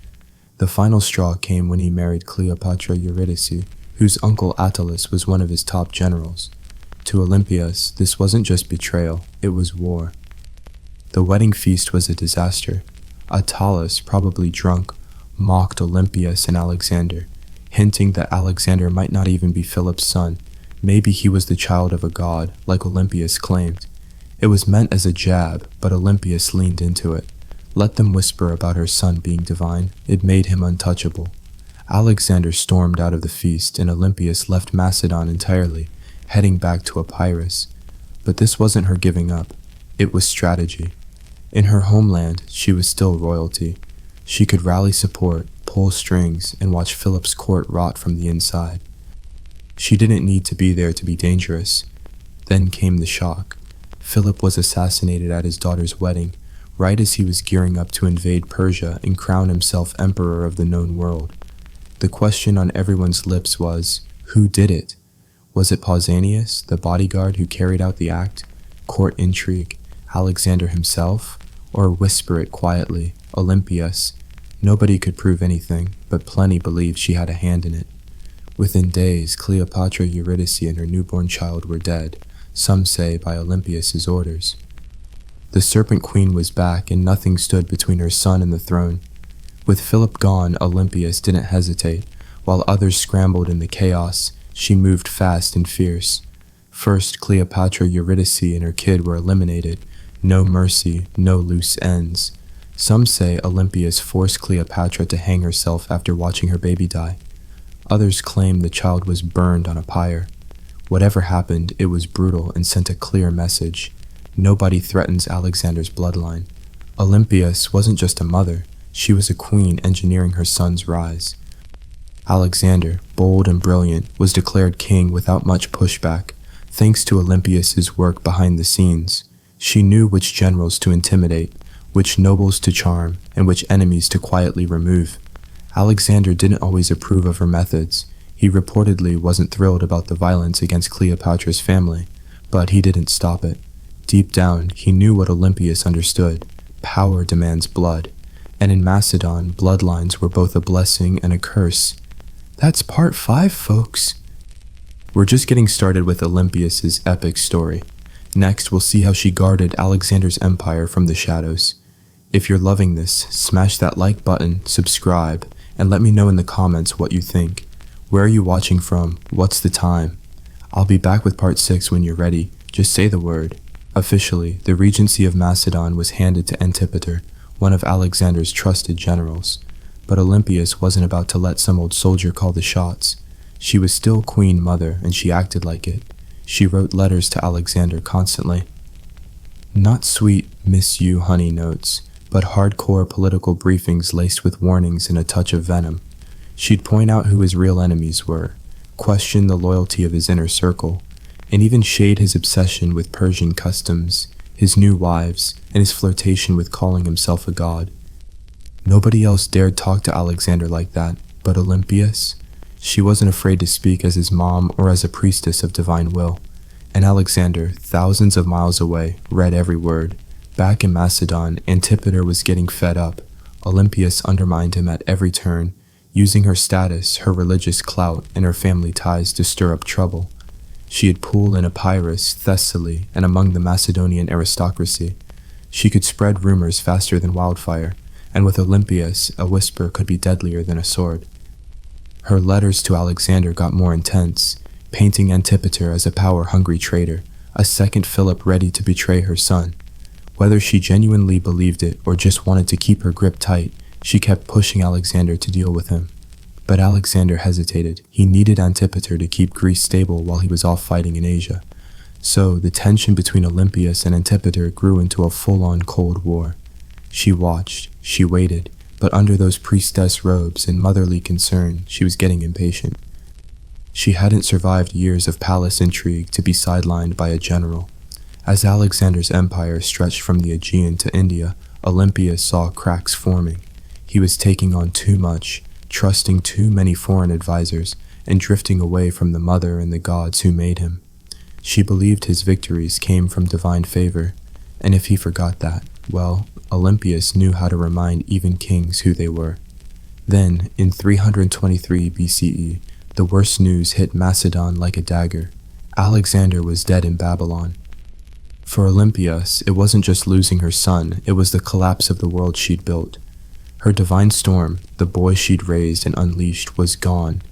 The final straw came when he married Cleopatra Eurydice, whose uncle Attalus was one of his top generals. To Olympias, this wasn't just betrayal, it was war. The wedding feast was a disaster. Attalus, probably drunk, mocked Olympias and Alexander, hinting that Alexander might not even be Philip's son. Maybe he was the child of a god, like Olympias claimed. It was meant as a jab, but Olympias leaned into it. Let them whisper about her son being divine, it made him untouchable. Alexander stormed out of the feast, and Olympias left Macedon entirely, heading back to Epirus. But this wasn't her giving up, it was strategy. In her homeland, she was still royalty. She could rally support, pull strings, and watch Philip's court rot from the inside. She didn't need to be there to be dangerous. Then came the shock. Philip was assassinated at his daughter's wedding, right as he was gearing up to invade Persia and crown himself emperor of the known world. The question on everyone's lips was, who did it? Was it Pausanias, the bodyguard who carried out the act? Court intrigue? Alexander himself? Or whisper it quietly, Olympias? Nobody could prove anything, but plenty believed she had a hand in it. Within days, Cleopatra Eurydice and her newborn child were dead, some say by Olympias' orders. The Serpent Queen was back, and nothing stood between her son and the throne. With Philip gone, Olympias didn't hesitate. While others scrambled in the chaos, she moved fast and fierce. First, Cleopatra Eurydice and her kid were eliminated. No mercy, no loose ends. Some say Olympias forced Cleopatra to hang herself after watching her baby die. Others claim the child was burned on a pyre. Whatever happened, it was brutal and sent a clear message. Nobody threatens Alexander's bloodline. Olympias wasn't just a mother, she was a queen engineering her son's rise. Alexander, bold and brilliant, was declared king without much pushback, thanks to Olympias' work behind the scenes. She knew which generals to intimidate, which nobles to charm, and which enemies to quietly remove. Alexander didn't always approve of her methods. He reportedly wasn't thrilled about the violence against Cleopatra's family, but he didn't stop it. Deep down, he knew what Olympias understood. Power demands blood. And in Macedon, bloodlines were both a blessing and a curse. That's part 5, folks. We're just getting started with Olympias' epic story. Next, we'll see how she guarded Alexander's empire from the shadows. If you're loving this, smash that like button, subscribe, and let me know in the comments what you think. Where are you watching from? What's the time? I'll be back with part 6 when you're ready. Just say the word. Officially, the regency of Macedon was handed to Antipater, one of Alexander's trusted generals. But Olympias wasn't about to let some old soldier call the shots. She was still Queen Mother, and she acted like it. She wrote letters to Alexander constantly. Not sweet "miss you, honey" notes, but hardcore political briefings laced with warnings and a touch of venom. She'd point out who his real enemies were, question the loyalty of his inner circle, and even shade his obsession with Persian customs, his new wives, and his flirtation with calling himself a god. Nobody else dared talk to Alexander like that, but Olympias? She wasn't afraid to speak as his mom or as a priestess of divine will. And Alexander, thousands of miles away, read every word. Back in Macedon, Antipater was getting fed up. Olympias undermined him at every turn, using her status, her religious clout, and her family ties to stir up trouble. She had pull in Epirus, Thessaly, and among the Macedonian aristocracy. She could spread rumors faster than wildfire, and with Olympias, a whisper could be deadlier than a sword. Her letters to Alexander got more intense, painting Antipater as a power-hungry traitor, a second Philip ready to betray her son. Whether she genuinely believed it or just wanted to keep her grip tight, she kept pushing Alexander to deal with him. But Alexander hesitated. He needed Antipater to keep Greece stable while he was off fighting in Asia. So the tension between Olympias and Antipater grew into a full-on Cold War. She watched, she waited, but under those priestess robes and motherly concern, she was getting impatient. She hadn't survived years of palace intrigue to be sidelined by a general. As Alexander's empire stretched from the Aegean to India, Olympias saw cracks forming. He was taking on too much, trusting too many foreign advisors, and drifting away from the mother and the gods who made him. She believed his victories came from divine favor, and if he forgot that, well, Olympias knew how to remind even kings who they were. Then, in 323 BCE, the worst news hit Macedon like a dagger. Alexander was dead in Babylon. For Olympias, it wasn't just losing her son, it was the collapse of the world she'd built. Her divine storm, the boy she'd raised and unleashed, was gone,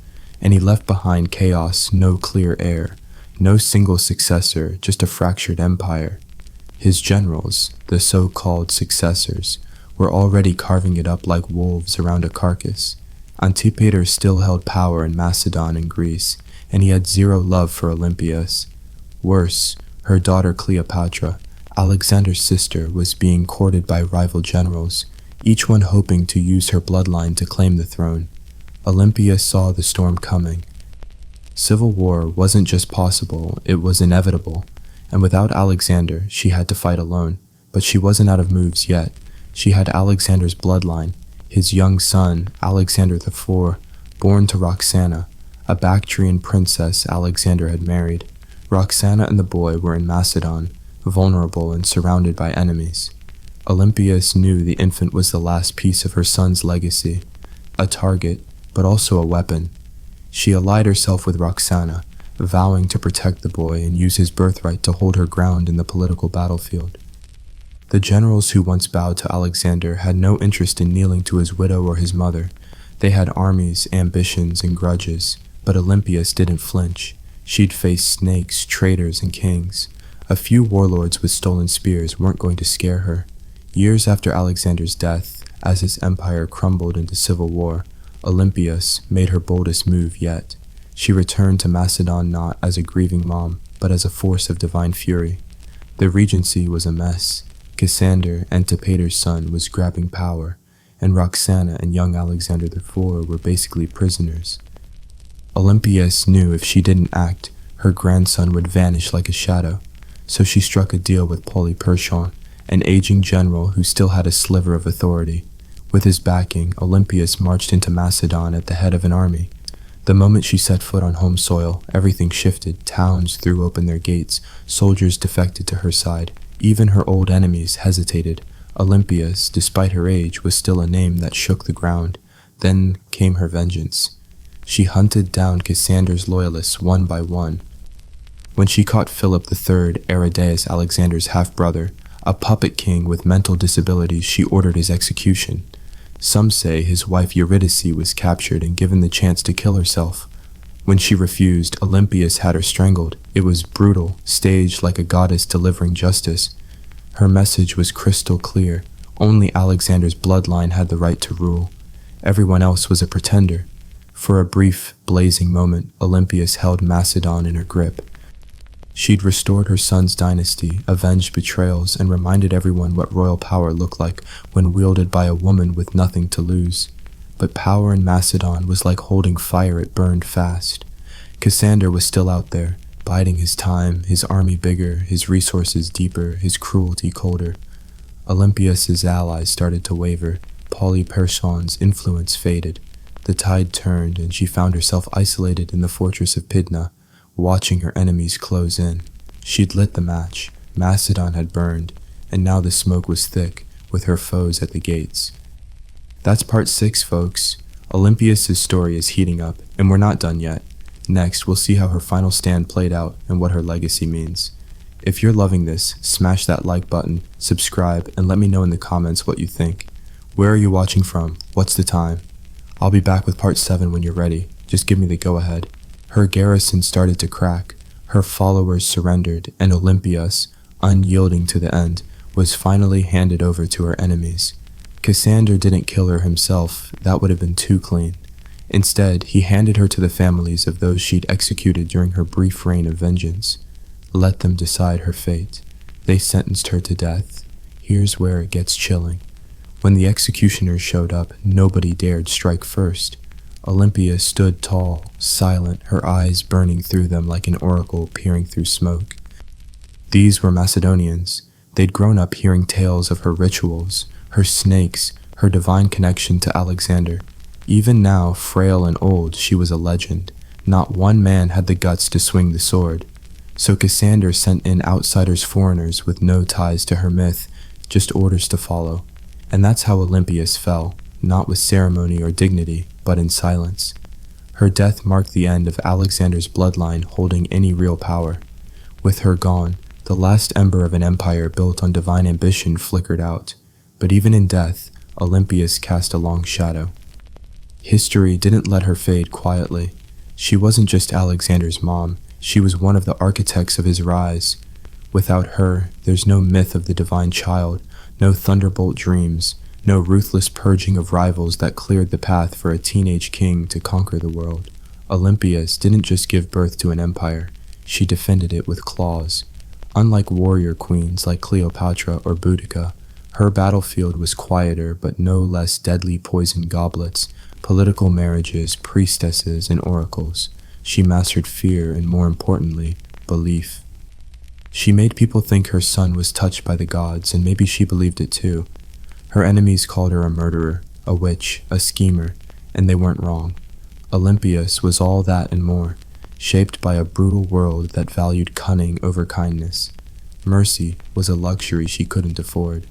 and he left behind chaos, no clear heir, no single successor, just a fractured empire. His generals, the so-called successors, were already carving it up like wolves around a carcass. Antipater still held power in Macedon and Greece, and he had zero love for Olympias. Worse, her daughter Cleopatra, Alexander's sister, was being courted by rival generals, each one hoping to use her bloodline to claim the throne. Olympias saw the storm coming. Civil war wasn't just possible, it was inevitable, and without Alexander, she had to fight alone. But she wasn't out of moves yet. She had Alexander's bloodline, his young son, Alexander IV, born to Roxana, a Bactrian princess Alexander had married. Roxana and the boy were in Macedon, vulnerable and surrounded by enemies. Olympias knew the infant was the last piece of her son's legacy, a target, but also a weapon. She allied herself with Roxana, vowing to protect the boy and use his birthright to hold her ground in the political battlefield. The generals who once bowed to Alexander had no interest in kneeling to his widow or his mother. They had armies, ambitions, and grudges, but Olympias didn't flinch. She'd face snakes, traitors, and kings. A few warlords with stolen spears weren't going to scare her. Years after Alexander's death, as his empire crumbled into civil war, Olympias made her boldest move yet. She returned to Macedon not as a grieving mom, but as a force of divine fury. The regency was a mess. Cassander, Antipater's son, was grabbing power, and Roxana and young Alexander IV were basically prisoners. Olympias knew if she didn't act, her grandson would vanish like a shadow, so she struck a deal with Polyperchon, an aging general who still had a sliver of authority. With his backing, Olympias marched into Macedon at the head of an army. The moment she set foot on home soil, everything shifted. Towns threw open their gates, soldiers defected to her side. Even her old enemies hesitated. Olympias, despite her age, was still a name that shook the ground. Then came her vengeance. She hunted down Cassander's loyalists one by one. When she caught Philip III, Aridaeus Alexander's half-brother, a puppet king with mental disabilities, she ordered his execution. Some say his wife Eurydice was captured and given the chance to kill herself. When she refused, Olympias had her strangled. It was brutal, staged like a goddess delivering justice. Her message was crystal clear. Only Alexander's bloodline had the right to rule. Everyone else was a pretender. For a brief, blazing moment, Olympias held Macedon in her grip. She'd restored her son's dynasty, avenged betrayals, and reminded everyone what royal power looked like when wielded by a woman with nothing to lose. But power in Macedon was like holding fire, it burned fast. Cassander was still out there, biding his time, his army bigger, his resources deeper, his cruelty colder. Olympias' allies started to waver. Polyperchon's influence faded. The tide turned, and she found herself isolated in the fortress of Pydna, watching her enemies close in. She'd lit the match. Macedon had burned, and now the smoke was thick, with her foes at the gates. That's part 6, folks. Olympias' story is heating up, and we're not done yet. Next, we'll see how her final stand played out and what her legacy means. If you're loving this, smash that like button, subscribe, and let me know in the comments what you think. Where are you watching from? What's the time? I'll be back with part 7 when you're ready. Just give me the go-ahead. Her garrison started to crack. Her followers surrendered, and Olympias, unyielding to the end, was finally handed over to her enemies. Cassander didn't kill her himself. That would have been too clean. Instead, he handed her to the families of those she'd executed during her brief reign of vengeance. Let them decide her fate. They sentenced her to death. Here's where it gets chilling. When the executioners showed up, nobody dared strike first. Olympia stood tall, silent, her eyes burning through them like an oracle peering through smoke. These were Macedonians. They'd grown up hearing tales of her rituals, her snakes, her divine connection to Alexander. Even now, frail and old, she was a legend. Not one man had the guts to swing the sword. So Cassander sent in outsiders, foreigners with no ties to her myth, just orders to follow. And that's how Olympias fell, not with ceremony or dignity, but in silence. Her death marked the end of Alexander's bloodline holding any real power. With her gone, the last ember of an empire built on divine ambition flickered out. But even in death, Olympias cast a long shadow. History didn't let her fade quietly. She wasn't just Alexander's mom, she was one of the architects of his rise. Without her, there's no myth of the divine child, no thunderbolt dreams, no ruthless purging of rivals that cleared the path for a teenage king to conquer the world. Olympias didn't just give birth to an empire, she defended it with claws. Unlike warrior queens like Cleopatra or Boudica, her battlefield was quieter but no less deadly poisoned goblets, political marriages, priestesses, and oracles. She mastered fear and, more importantly, belief. She made people think her son was touched by the gods, and maybe she believed it too. Her enemies called her a murderer, a witch, a schemer, and they weren't wrong. Olympias was all that and more, shaped by a brutal world that valued cunning over kindness. Mercy was a luxury she couldn't afford.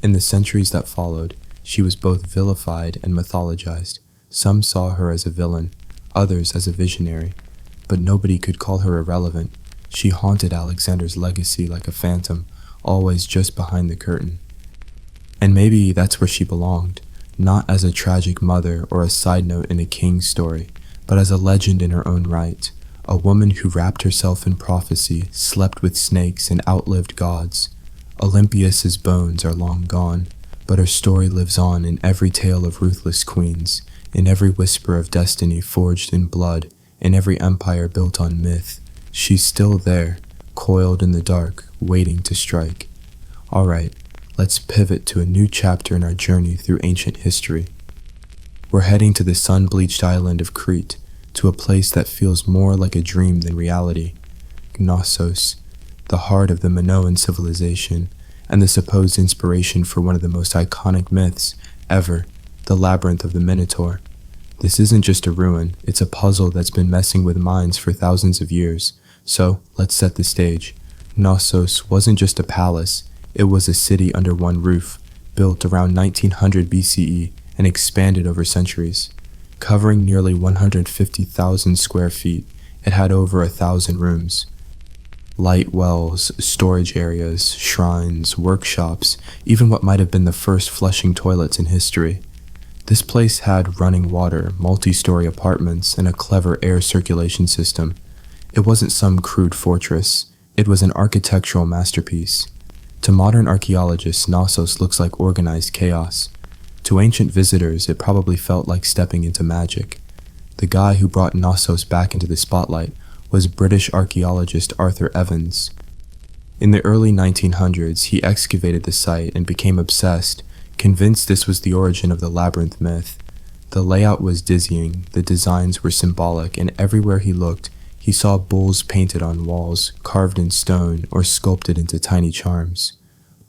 In the centuries that followed, she was both vilified and mythologized. Some saw her as a villain, others as a visionary, but nobody could call her irrelevant. She haunted Alexander's legacy like a phantom, always just behind the curtain. And maybe that's where she belonged, not as a tragic mother or a side note in a king's story, but as a legend in her own right, a woman who wrapped herself in prophecy, slept with snakes, and outlived gods. Olympias' bones are long gone, but her story lives on in every tale of ruthless queens, in every whisper of destiny forged in blood, in every empire built on myth. She's still there, coiled in the dark, waiting to strike. Alright, let's pivot to a new chapter in our journey through ancient history. We're heading to the sun-bleached island of Crete, to a place that feels more like a dream than reality. Knossos, the heart of the Minoan civilization, and the supposed inspiration for one of the most iconic myths ever, the Labyrinth of the Minotaur. This isn't just a ruin, it's a puzzle that's been messing with minds for thousands of years. So, let's set the stage. Knossos wasn't just a palace, it was a city under one roof, built around 1900 BCE and expanded over centuries. Covering nearly 150,000 square feet, it had over 1,000 rooms. Light wells, storage areas, shrines, workshops, even what might have been the first flushing toilets in history. This place had running water, multi-story apartments, and a clever air circulation system. It wasn't some crude fortress. It was an architectural masterpiece. To modern archaeologists, Knossos looks like organized chaos. To ancient visitors, it probably felt like stepping into magic. The guy who brought Knossos back into the spotlight was British archaeologist Arthur Evans. In the early 1900s, he excavated the site and became obsessed, convinced this was the origin of the labyrinth myth. The layout was dizzying, the designs were symbolic, and everywhere he looked, he saw bulls painted on walls, carved in stone, or sculpted into tiny charms.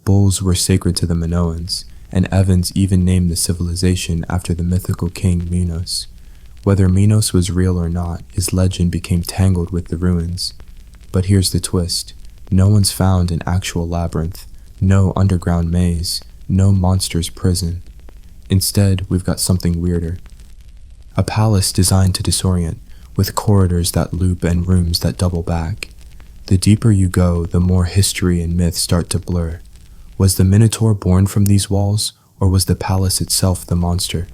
Bulls were sacred to the Minoans, and Evans even named the civilization after the mythical king Minos. Whether Minos was real or not, his legend became tangled with the ruins. But here's the twist. No one's found an actual labyrinth, no underground maze, no monster's prison. Instead, we've got something weirder. A palace designed to disorient, with corridors that loop and rooms that double back. The deeper you go, the more history and myth start to blur. Was the Minotaur born from these walls, or was the palace itself the monster?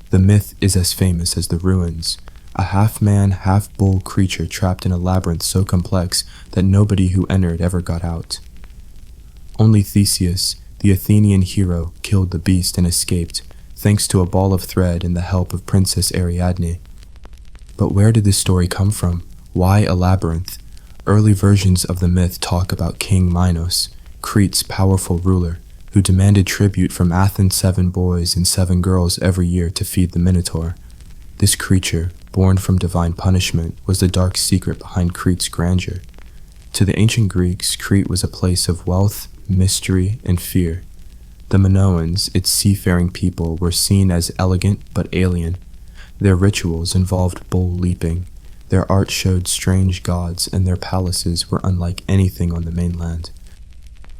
The myth is as famous as the ruins. A half-man, half-bull creature trapped in a labyrinth so complex that nobody who entered ever got out. Only Theseus, the Athenian hero, killed the beast and escaped, thanks to a ball of thread and the help of Princess Ariadne. But where did this story come from? Why a labyrinth? Early versions of the myth talk about King Minos, Crete's powerful ruler, who demanded tribute from Athens' 7 boys and 7 girls every year to feed the Minotaur. This creature, born from divine punishment, was the dark secret behind Crete's grandeur. To the ancient Greeks, Crete was a place of wealth, mystery, and fear. The Minoans, its seafaring people, were seen as elegant but alien. Their rituals involved bull leaping, their art showed strange gods, and their palaces were unlike anything on the mainland.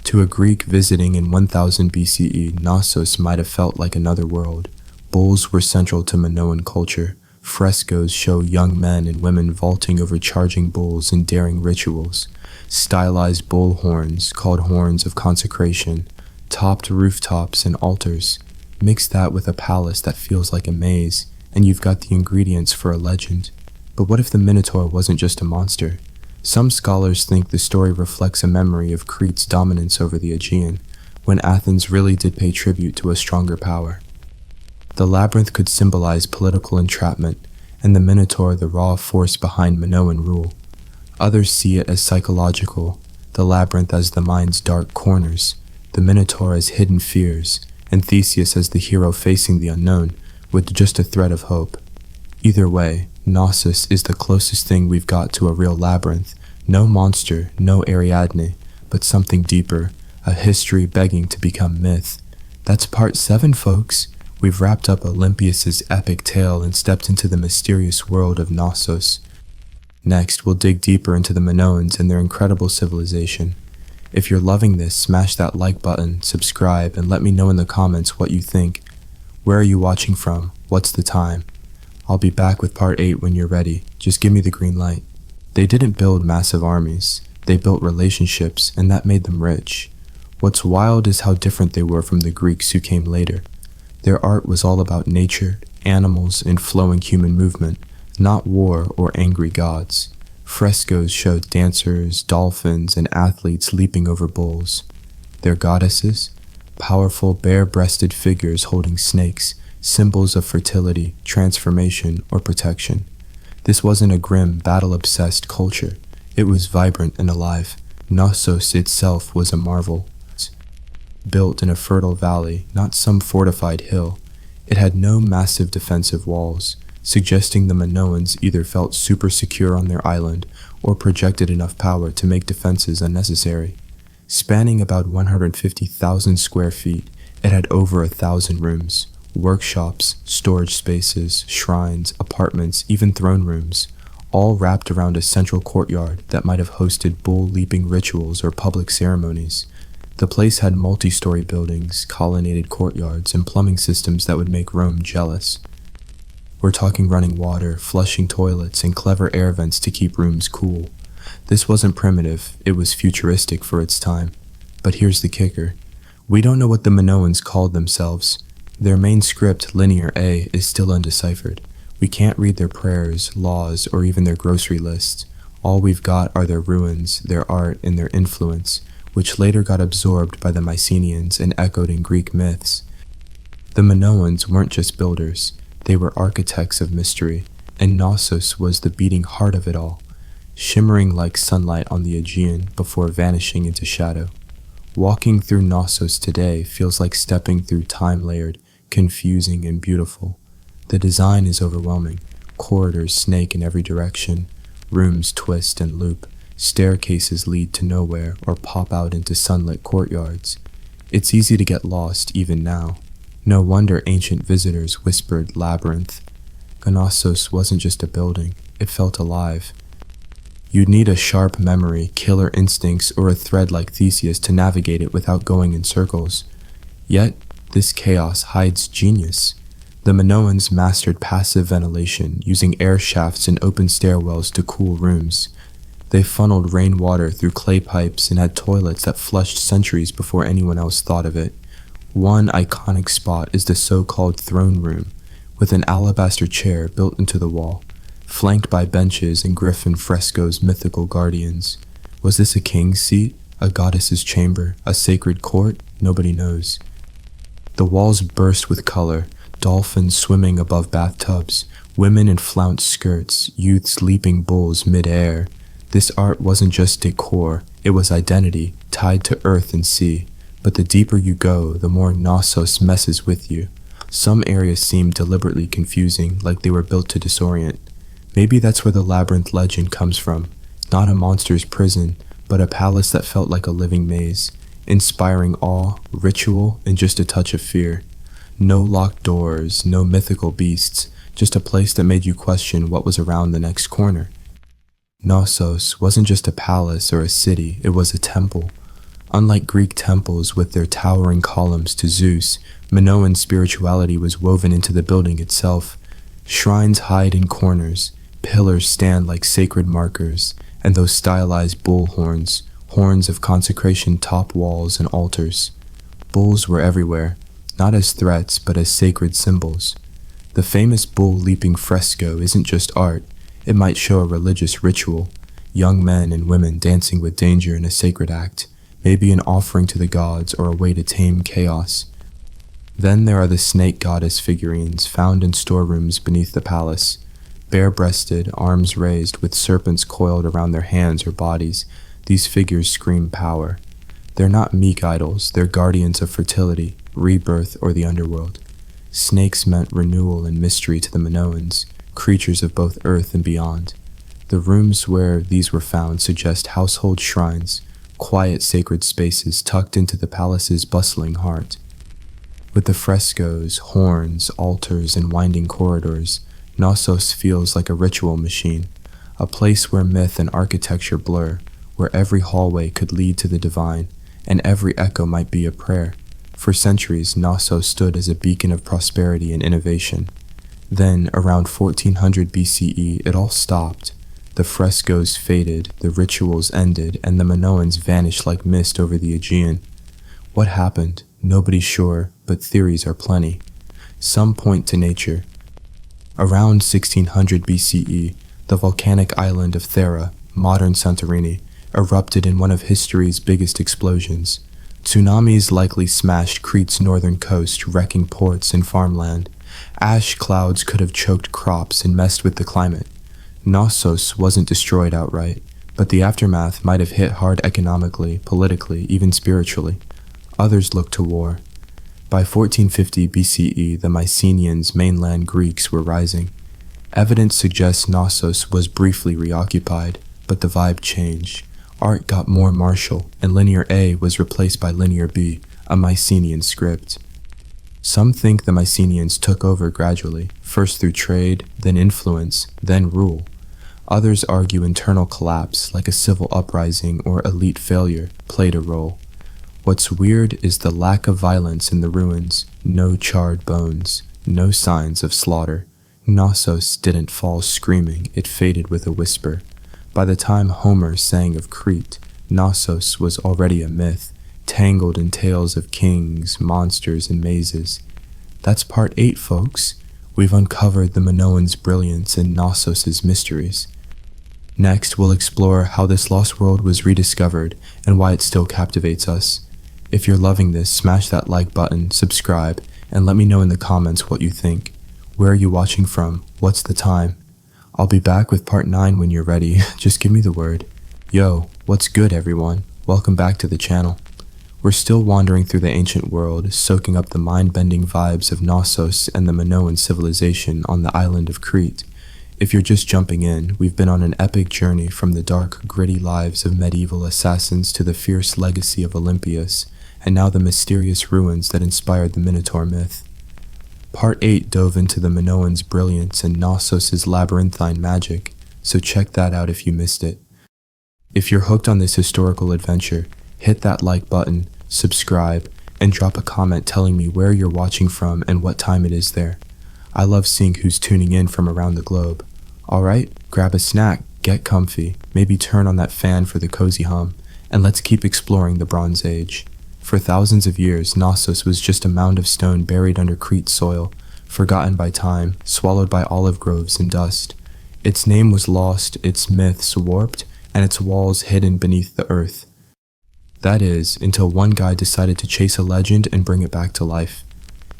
To a Greek visiting in 1000 BCE, Knossos might have felt like another world. Bulls were central to Minoan culture. Frescoes show young men and women vaulting over charging bulls and daring rituals. Stylized bull horns, called horns of consecration, topped rooftops and altars. Mix that with a palace that feels like a maze, and you've got the ingredients for a legend. But what if the Minotaur wasn't just a monster? Some scholars think the story reflects a memory of Crete's dominance over the Aegean, when Athens really did pay tribute to a stronger power. The labyrinth could symbolize political entrapment, and the Minotaur the raw force behind Minoan rule. Others see it as psychological, the labyrinth as the mind's dark corners, the Minotaur as hidden fears, and Theseus as the hero facing the unknown, with just a thread of hope. Either way, Knossos is the closest thing we've got to a real labyrinth. No monster, no Ariadne, but something deeper, a history begging to become myth. That's part 7, folks. We've wrapped up Olympias' epic tale and stepped into the mysterious world of Knossos. Next, we'll dig deeper into the Minoans and their incredible civilization. If you're loving this, smash that like button, subscribe, and let me know in the comments what you think. Where are you watching from? What's the time? I'll be back with part 8 when you're ready. Just give me the green light. They didn't build massive armies. They built relationships, and that made them rich. What's wild is how different they were from the Greeks who came later. Their art was all about nature, animals, and flowing human movement, not war or angry gods. Frescoes showed dancers, dolphins, and athletes leaping over bulls. Their goddesses? Powerful, bare-breasted figures holding snakes, symbols of fertility, transformation, or protection. This wasn't a grim, battle-obsessed culture. It was vibrant and alive. Knossos itself was a marvel. Built in a fertile valley, not some fortified hill, it had no massive defensive walls, suggesting the Minoans either felt super secure on their island or projected enough power to make defenses unnecessary. Spanning about 150,000 square feet, it had over 1,000 rooms, workshops, storage spaces, shrines, apartments, even throne rooms, all wrapped around a central courtyard that might have hosted bull-leaping rituals or public ceremonies. The place had multi-story buildings, colonnaded courtyards, and plumbing systems that would make Rome jealous. We're talking running water, flushing toilets, and clever air vents to keep rooms cool. This wasn't primitive, it was futuristic for its time. But here's the kicker. We don't know what the Minoans called themselves. Their main script, Linear A, is still undeciphered. We can't read their prayers, laws, or even their grocery lists. All we've got are their ruins, their art, and their influence, which later got absorbed by the Mycenaeans and echoed in Greek myths. The Minoans weren't just builders, they were architects of mystery, and Knossos was the beating heart of it all, shimmering like sunlight on the Aegean before vanishing into shadow. Walking through Knossos today feels like stepping through time-layered, confusing, and beautiful. The design is overwhelming. Corridors snake in every direction, rooms twist and loop, staircases lead to nowhere or pop out into sunlit courtyards. It's easy to get lost even now. No wonder ancient visitors whispered labyrinth. Knossos wasn't just a building, it felt alive. You'd need a sharp memory, killer instincts, or a thread like Theseus to navigate it without going in circles. Yet, this chaos hides genius. The Minoans mastered passive ventilation, using air shafts and open stairwells to cool rooms. They funneled rainwater through clay pipes and had toilets that flushed centuries before anyone else thought of it. One iconic spot is the so-called throne room, with an alabaster chair built into the wall, flanked by benches and griffin frescoes mythical guardians. Was this a king's seat, a goddess's chamber, a sacred court? Nobody knows. The walls burst with color, dolphins swimming above bathtubs, women in flounced skirts, youths leaping bulls mid-air. This art wasn't just decor, it was identity, tied to earth and sea. But the deeper you go, the more Knossos messes with you. Some areas seem deliberately confusing, like they were built to disorient. Maybe that's where the labyrinth legend comes from. Not a monster's prison, but a palace that felt like a living maze, inspiring awe, ritual, and just a touch of fear. No locked doors, no mythical beasts, just a place that made you question what was around the next corner. Knossos wasn't just a palace or a city, it was a temple. Unlike Greek temples with their towering columns to Zeus, Minoan spirituality was woven into the building itself. Shrines hide in corners, pillars stand like sacred markers, and those stylized bull horns, horns of consecration, top walls and altars. Bulls were everywhere, not as threats but as sacred symbols. The famous bull leaping fresco isn't just art, it might show a religious ritual, young men and women dancing with danger in a sacred act, maybe an offering to the gods or a way to tame chaos. Then there are the snake goddess figurines found in storerooms beneath the palace, bare-breasted, arms raised, with serpents coiled around their hands or bodies. These figures scream power. They're not meek idols, they're guardians of fertility, rebirth, or the underworld. Snakes meant renewal and mystery to the Minoans, creatures of both earth and beyond. The rooms where these were found suggest household shrines, quiet sacred spaces tucked into the palace's bustling heart. With the frescoes, horns, altars, and winding corridors, Knossos feels like a ritual machine, a place where myth and architecture blur, where every hallway could lead to the divine, and every echo might be a prayer. For centuries, Knossos stood as a beacon of prosperity and innovation. Then, around 1400 BCE, it all stopped. The frescoes faded, the rituals ended, and the Minoans vanished like mist over the Aegean. What happened? Nobody's sure, but theories are plenty. Some point to nature. Around 1600 BCE, the volcanic island of Thera, modern Santorini, erupted in one of history's biggest explosions. Tsunamis likely smashed Crete's northern coast, wrecking ports and farmland. Ash clouds could have choked crops and messed with the climate. Knossos wasn't destroyed outright, but the aftermath might have hit hard economically, politically, even spiritually. Others looked to war. By 1450 BCE, the Mycenaeans, mainland Greeks, were rising. Evidence suggests Knossos was briefly reoccupied, but the vibe changed. Art got more martial, and Linear A was replaced by Linear B, a Mycenaean script. Some think the Mycenaeans took over gradually, first through trade, then influence, then rule. Others argue internal collapse, like a civil uprising or elite failure, played a role. What's weird is the lack of violence in the ruins, no charred bones, no signs of slaughter. Knossos didn't fall screaming, it faded with a whisper. By the time Homer sang of Crete, Knossos was already a myth, tangled in tales of kings, monsters, and mazes. That's part 8, folks. We've uncovered the Minoan's brilliance and Knossos' mysteries. Next, we'll explore how this lost world was rediscovered and why it still captivates us. If you're loving this, smash that like button, subscribe, and let me know in the comments what you think. Where are you watching from? What's the time? I'll be back with part 9 when you're ready. Just give me the word. Yo, what's good, everyone? Welcome back to the channel. We're still wandering through the ancient world, soaking up the mind-bending vibes of Knossos and the Minoan civilization on the island of Crete. If you're just jumping in, we've been on an epic journey from the dark, gritty lives of medieval assassins to the fierce legacy of Olympias, and now the mysterious ruins that inspired the Minotaur myth. Part 8 dove into the Minoan's brilliance and Knossos' labyrinthine magic, so check that out if you missed it. If you're hooked on this historical adventure, hit that like button, subscribe, and drop a comment telling me where you're watching from and what time it is there. I love seeing who's tuning in from around the globe. Alright, grab a snack, get comfy, maybe turn on that fan for the cozy hum, and let's keep exploring the Bronze Age. For thousands of years, Knossos was just a mound of stone buried under Crete's soil, forgotten by time, swallowed by olive groves and dust. Its name was lost, its myths warped, and its walls hidden beneath the earth. That is, until one guy decided to chase a legend and bring it back to life.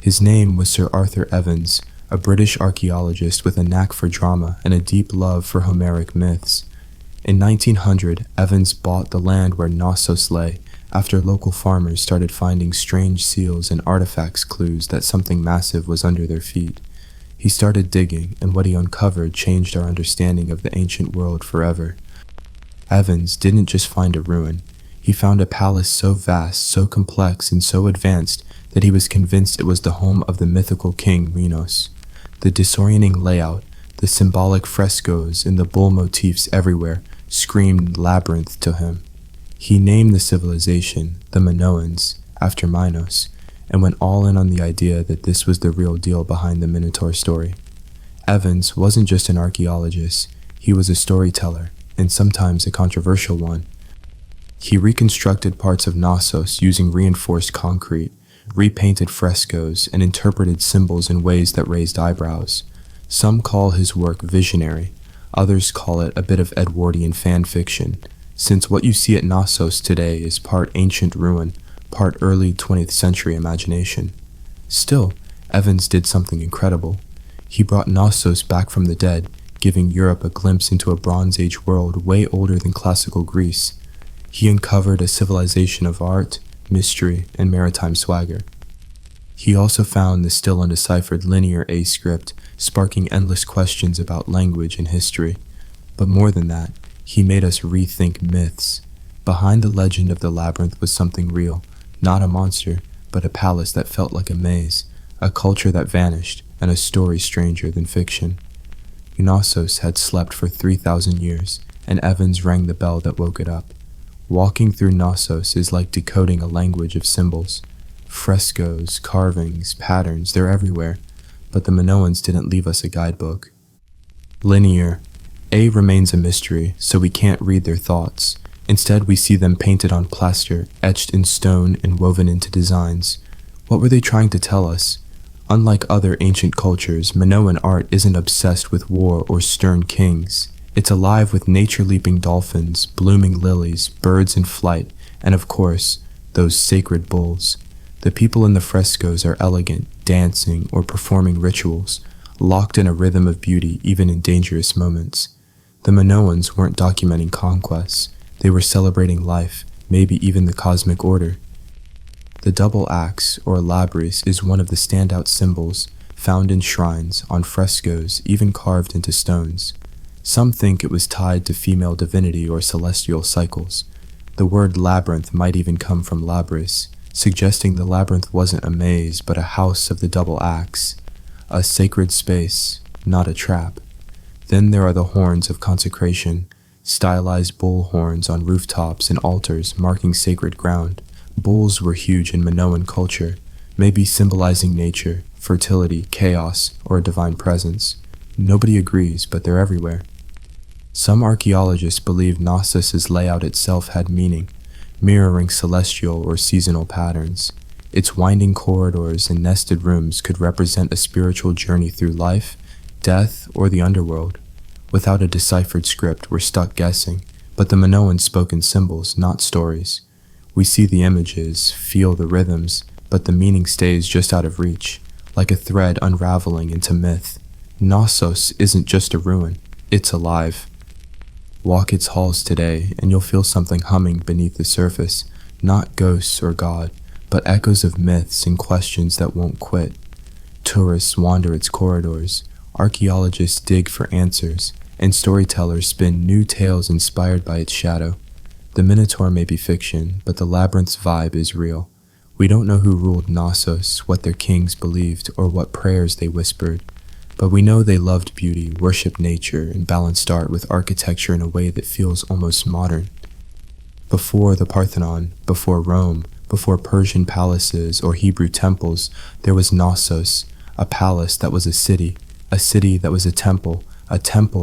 His name was Sir Arthur Evans, a British archaeologist with a knack for drama and a deep love for Homeric myths. In 1900, Evans bought the land where Knossos lay after local farmers started finding strange seals and artifacts clues that something massive was under their feet. He started digging, and what he uncovered changed our understanding of the ancient world forever. Evans didn't just find a ruin. He found a palace so vast, so complex, and so advanced that he was convinced it was the home of the mythical king Minos. The disorienting layout, the symbolic frescoes, and the bull motifs everywhere screamed labyrinth to him. He named the civilization, the Minoans, after Minos, and went all in on the idea that this was the real deal behind the Minotaur story. Evans wasn't just an archaeologist, he was a storyteller, and sometimes a controversial one. He reconstructed parts of Knossos using reinforced concrete, repainted frescoes, and interpreted symbols in ways that raised eyebrows. Some call his work visionary, others call it a bit of Edwardian fan fiction, since what you see at Knossos today is part ancient ruin, part early 20th century imagination. Still, Evans did something incredible. He brought Knossos back from the dead, giving Europe a glimpse into a Bronze Age world way older than classical Greece. He uncovered a civilization of art, mystery, and maritime swagger. He also found the still undeciphered linear A script, sparking endless questions about language and history. But more than that, he made us rethink myths. Behind the legend of the labyrinth was something real, not a monster, but a palace that felt like a maze, a culture that vanished, and a story stranger than fiction. Knossos had slept for 3,000 years, and Evans rang the bell that woke it up. Walking through Knossos is like decoding a language of symbols. Frescoes, carvings, patterns, they're everywhere, but the Minoans didn't leave us a guidebook. Linear. A remains a mystery, so we can't read their thoughts. Instead, we see them painted on plaster, etched in stone, and woven into designs. What were they trying to tell us? Unlike other ancient cultures, Minoan art isn't obsessed with war or stern kings. It's alive with nature-leaping dolphins, blooming lilies, birds in flight, and of course, those sacred bulls. The people in the frescoes are elegant, dancing, or performing rituals, locked in a rhythm of beauty even in dangerous moments. The Minoans weren't documenting conquests. They were celebrating life, maybe even the cosmic order. The double axe, or labris, is one of the standout symbols, found in shrines, on frescoes, even carved into stones. Some think it was tied to female divinity or celestial cycles. The word labyrinth might even come from labris, suggesting the labyrinth wasn't a maze but a house of the double axe, a sacred space, not a trap. Then there are the horns of consecration, stylized bull horns on rooftops and altars marking sacred ground. Bulls were huge in Minoan culture, maybe symbolizing nature, fertility, chaos, or a divine presence. Nobody agrees, but they're everywhere. Some archaeologists believe Knossos' layout itself had meaning, mirroring celestial or seasonal patterns. Its winding corridors and nested rooms could represent a spiritual journey through life, death, or the underworld. Without a deciphered script, we're stuck guessing, but the Minoans spoke in symbols, not stories. We see the images, feel the rhythms, but the meaning stays just out of reach, like a thread unraveling into myth. Knossos isn't just a ruin, it's alive. Walk its halls today, and you'll feel something humming beneath the surface, not ghosts or God, but echoes of myths and questions that won't quit. Tourists wander its corridors, archaeologists dig for answers, and storytellers spin new tales inspired by its shadow. The Minotaur may be fiction, but the labyrinth's vibe is real. We don't know who ruled Knossos, what their kings believed, or what prayers they whispered, but we know they loved beauty, worshipped nature, and balanced art with architecture in a way that feels almost modern. Before the Parthenon, before Rome, before Persian palaces or Hebrew temples, there was Knossos, a palace that was a city that was a temple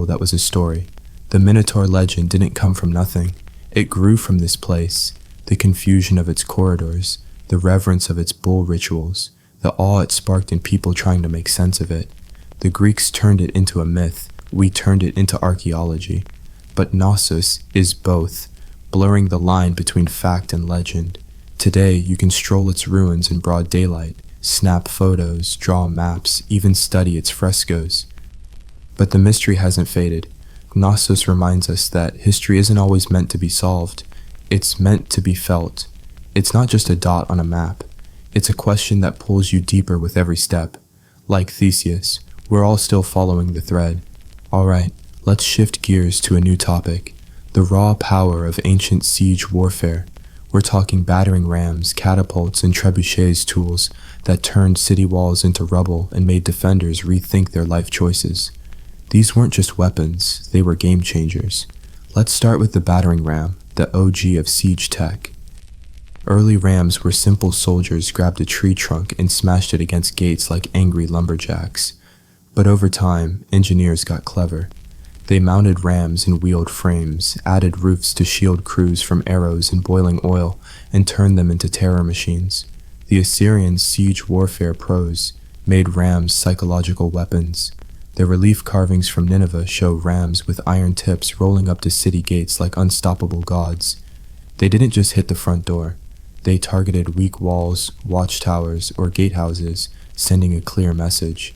that was a story. The Minotaur legend didn't come from nothing. It grew from this place, the confusion of its corridors, the reverence of its bull rituals, the awe it sparked in people trying to make sense of it. The Greeks turned it into a myth, we turned it into archaeology. But Knossos is both, blurring the line between fact and legend. Today, you can stroll its ruins in broad daylight, snap photos, draw maps, even study its frescoes. But the mystery hasn't faded. Knossos reminds us that history isn't always meant to be solved. It's meant to be felt. It's not just a dot on a map. It's a question that pulls you deeper with every step. Like Theseus, we're all still following the thread. Alright, let's shift gears to a new topic. The raw power of ancient siege warfare. We're talking battering rams, catapults, and trebuchets tools that turned city walls into rubble and made defenders rethink their life choices. These weren't just weapons, they were game changers. Let's start with the battering ram, the OG of siege tech. Early rams were simple soldiers grabbed a tree trunk and smashed it against gates like angry lumberjacks. But over time, engineers got clever. They mounted rams in wheeled frames, added roofs to shield crews from arrows and boiling oil, and turned them into terror machines. The Assyrian siege warfare pros made rams psychological weapons. Their relief carvings from Nineveh show rams with iron tips rolling up to city gates like unstoppable gods. They didn't just hit the front door. They targeted weak walls, watchtowers, or gatehouses, sending a clear message.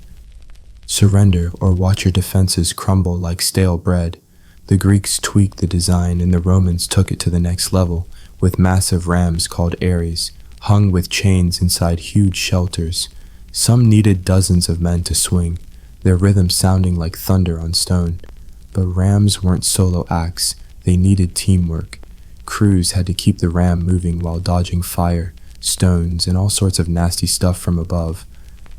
Surrender or watch your defenses crumble like stale bread. The Greeks tweaked the design and the Romans took it to the next level with massive rams called eerie, hung with chains inside huge shelters. Some needed dozens of men to swing, their rhythm sounding like thunder on stone. But rams weren't solo acts, they needed teamwork. Crews had to keep the ram moving while dodging fire, stones, and all sorts of nasty stuff from above.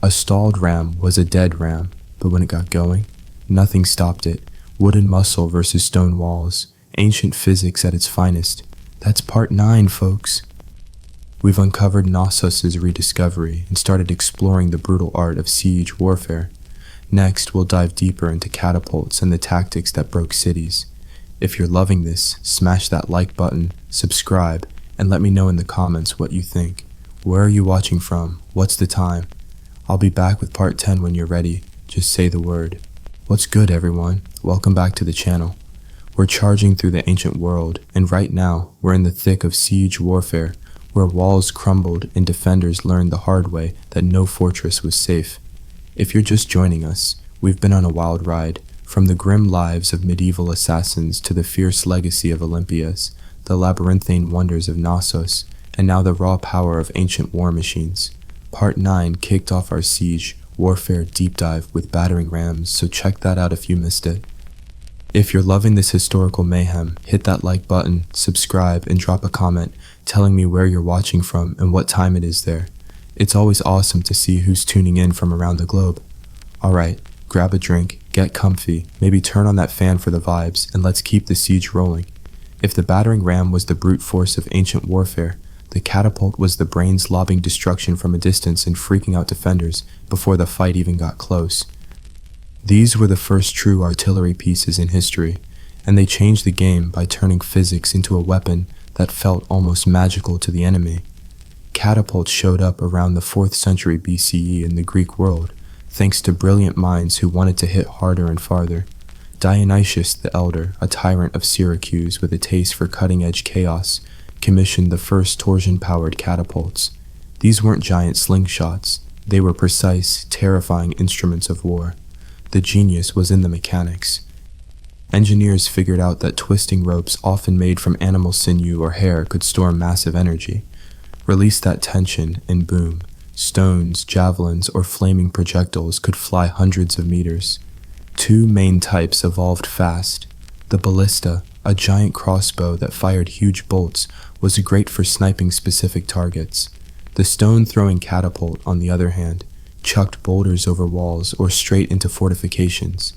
A stalled ram was a dead ram, but when it got going, nothing stopped it. Wooden muscle versus stone walls, ancient physics at its finest. That's part 9, folks. We've uncovered Knossos' rediscovery and started exploring the brutal art of siege warfare. Next, we'll dive deeper into catapults and the tactics that broke cities. If you're loving this, smash that like button, subscribe, and let me know in the comments what you think. Where are you watching from? What's the time? I'll be back with part 10 when you're ready. Just say the word. What's good, everyone? Welcome back to the channel. We're charging through the ancient world, and right now, we're in the thick of siege warfare, where walls crumbled and defenders learned the hard way that no fortress was safe. If you're just joining us, we've been on a wild ride, from the grim lives of medieval assassins to the fierce legacy of Olympias, the labyrinthine wonders of Knossos, and now the raw power of ancient war machines. Part 9 kicked off our siege warfare deep dive with battering rams, so check that out if you missed it. If you're loving this historical mayhem, hit that like button, subscribe, and drop a comment telling me where you're watching from and what time it is there. It's always awesome to see who's tuning in from around the globe. Alright, grab a drink, get comfy, maybe turn on that fan for the vibes, and let's keep the siege rolling. If the battering ram was the brute force of ancient warfare, the catapult was the brains lobbing destruction from a distance and freaking out defenders before the fight even got close. These were the first true artillery pieces in history, and they changed the game by turning physics into a weapon that felt almost magical to the enemy. Catapults showed up around the 4th century BCE in the Greek world, thanks to brilliant minds who wanted to hit harder and farther. Dionysius the Elder, a tyrant of Syracuse with a taste for cutting-edge chaos, commissioned the first torsion-powered catapults. These weren't giant slingshots. They were precise, terrifying instruments of war. The genius was in the mechanics. Engineers figured out that twisting ropes often made from animal sinew or hair could store massive energy. Release that tension and boom, stones, javelins, or flaming projectiles could fly hundreds of meters. Two main types evolved fast. The ballista, a giant crossbow that fired huge bolts, was great for sniping specific targets. The stone-throwing catapult, on the other hand, chucked boulders over walls or straight into fortifications.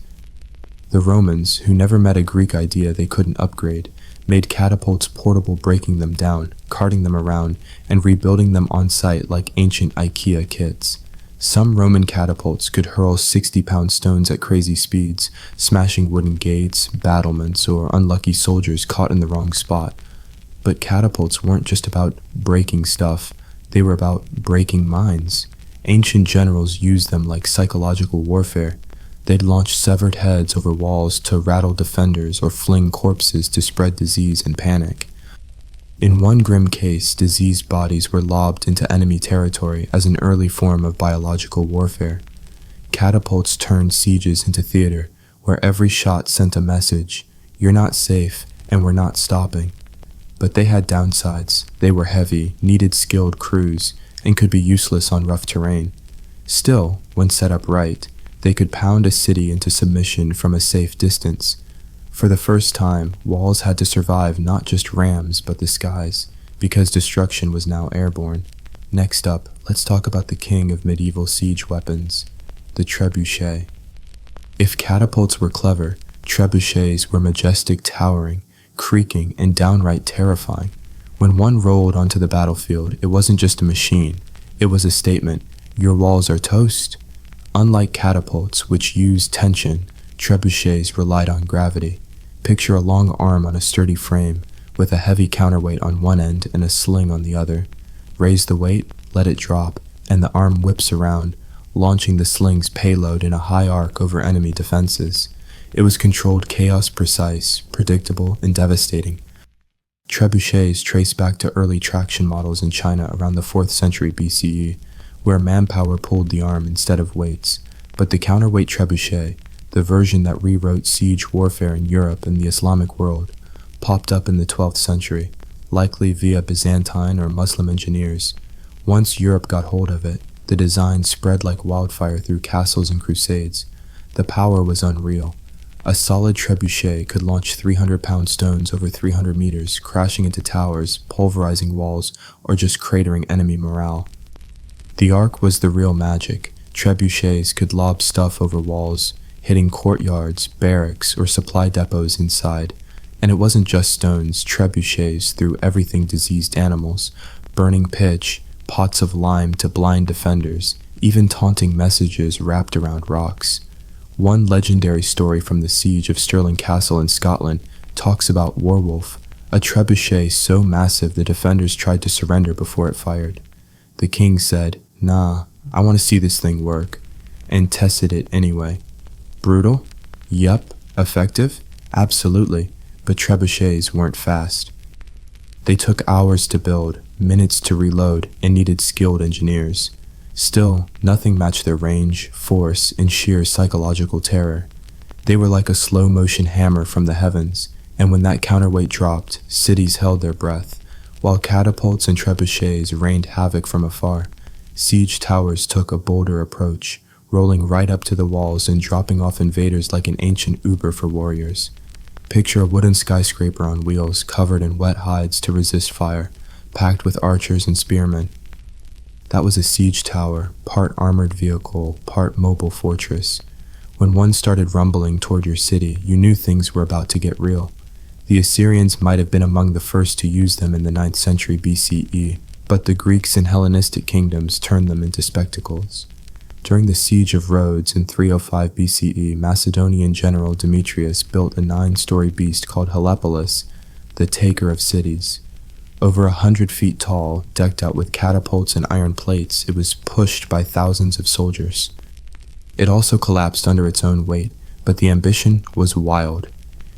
The Romans, who never met a Greek idea they couldn't upgrade, made catapults portable, breaking them down, carting them around, and rebuilding them on site like ancient IKEA kits. Some Roman catapults could hurl 60-pound stones at crazy speeds, smashing wooden gates, battlements, or unlucky soldiers caught in the wrong spot. But catapults weren't just about breaking stuff, they were about breaking minds. Ancient generals used them like psychological warfare. They'd launch severed heads over walls to rattle defenders or fling corpses to spread disease and panic. In one grim case, diseased bodies were lobbed into enemy territory as an early form of biological warfare. Catapults turned sieges into theater, where every shot sent a message: you're not safe, and we're not stopping. But they had downsides. They were heavy, needed skilled crews, and could be useless on rough terrain. Still, when set up right, they could pound a city into submission from a safe distance. For the first time, walls had to survive not just rams but the skies, because destruction was now airborne. Next up, let's talk about the king of medieval siege weapons, the trebuchet. If catapults were clever, trebuchets were majestic, towering, creaking, and downright terrifying. When one rolled onto the battlefield, it wasn't just a machine, it was a statement: your walls are toast. Unlike catapults, which used tension, trebuchets relied on gravity. Picture a long arm on a sturdy frame, with a heavy counterweight on one end and a sling on the other. Raise the weight, let it drop, and the arm whips around, launching the sling's payload in a high arc over enemy defenses. It was controlled chaos, precise, predictable, and devastating. Trebuchets trace back to early traction models in China around the 4th century BCE, where manpower pulled the arm instead of weights. But the counterweight trebuchet, the version that rewrote siege warfare in Europe and the Islamic world, popped up in the 12th century, likely via Byzantine or Muslim engineers. Once Europe got hold of it, the design spread like wildfire through castles and crusades. The power was unreal. A solid trebuchet could launch 300-pound stones over 300 meters, crashing into towers, pulverizing walls, or just cratering enemy morale. The arc was the real magic. Trebuchets could lob stuff over walls, hitting courtyards, barracks, or supply depots inside. And it wasn't just stones. Trebuchets threw everything: diseased animals, burning pitch, pots of lime to blind defenders, even taunting messages wrapped around rocks. One legendary story from the siege of Stirling Castle in Scotland talks about Warwolf, a trebuchet so massive the defenders tried to surrender before it fired. The king said, "Nah, I want to see this thing work," and tested it anyway. Brutal? Yup. Effective? Absolutely. But trebuchets weren't fast. They took hours to build, minutes to reload, and needed skilled engineers. Still, nothing matched their range, force, and sheer psychological terror. They were like a slow-motion hammer from the heavens, and when that counterweight dropped, cities held their breath. While catapults and trebuchets rained havoc from afar, siege towers took a bolder approach, rolling right up to the walls and dropping off invaders like an ancient Uber for warriors. Picture a wooden skyscraper on wheels, covered in wet hides to resist fire, packed with archers and spearmen. That was a siege tower, part armored vehicle, part mobile fortress. When one started rumbling toward your city, you knew things were about to get real. The Assyrians might have been among the first to use them in the 9th century BCE, but the Greeks and Hellenistic kingdoms turned them into spectacles. During the siege of Rhodes in 305 BCE, Macedonian general Demetrius built a 9-story beast called Hellepolis, the taker of cities. Over 100 feet tall, decked out with catapults and iron plates, it was pushed by thousands of soldiers. It also collapsed under its own weight, but the ambition was wild.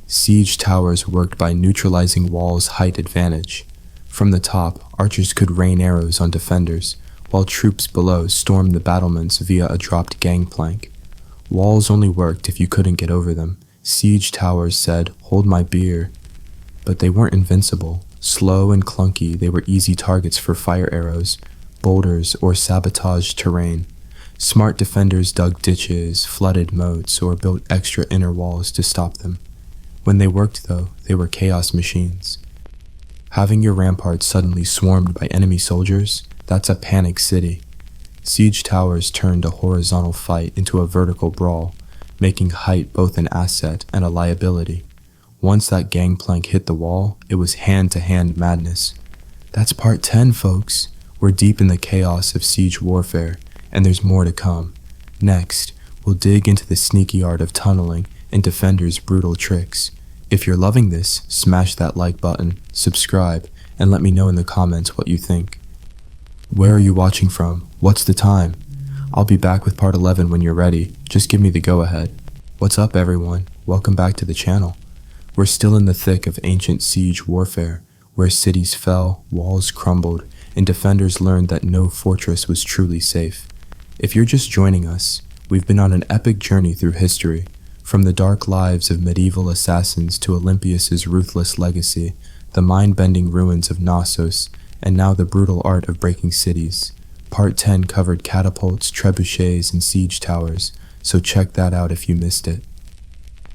Siege towers worked by neutralizing walls' height advantage. From the top, archers could rain arrows on defenders, while troops below stormed the battlements via a dropped gangplank. Walls only worked if you couldn't get over them. Siege towers said, "Hold my beer." But they weren't invincible. Slow and clunky, they were easy targets for fire arrows, boulders, or sabotaged terrain. Smart defenders dug ditches, flooded moats, or built extra inner walls to stop them. When they worked, though, they were chaos machines. Having your ramparts suddenly swarmed by enemy soldiers, that's a panic city. Siege towers turned a horizontal fight into a vertical brawl, making height both an asset and a liability. Once that gangplank hit the wall, it was hand-to-hand madness. That's part 10, folks. We're deep in the chaos of siege warfare, and there's more to come. Next, we'll dig into the sneaky art of tunneling and defenders' brutal tricks. If you're loving this, smash that like button, subscribe, and let me know in the comments what you think. Where are you watching from? What's the time? I'll be back with part 11 when you're ready. Just give me the go-ahead. What's up, everyone? Welcome back to the channel. We're still in the thick of ancient siege warfare, where cities fell, walls crumbled, and defenders learned that no fortress was truly safe. If you're just joining us, we've been on an epic journey through history, from the dark lives of medieval assassins to Olympias' ruthless legacy, the mind-bending ruins of Knossos, and now the brutal art of breaking cities. Part 10 covered catapults, trebuchets, and siege towers, so check that out if you missed it.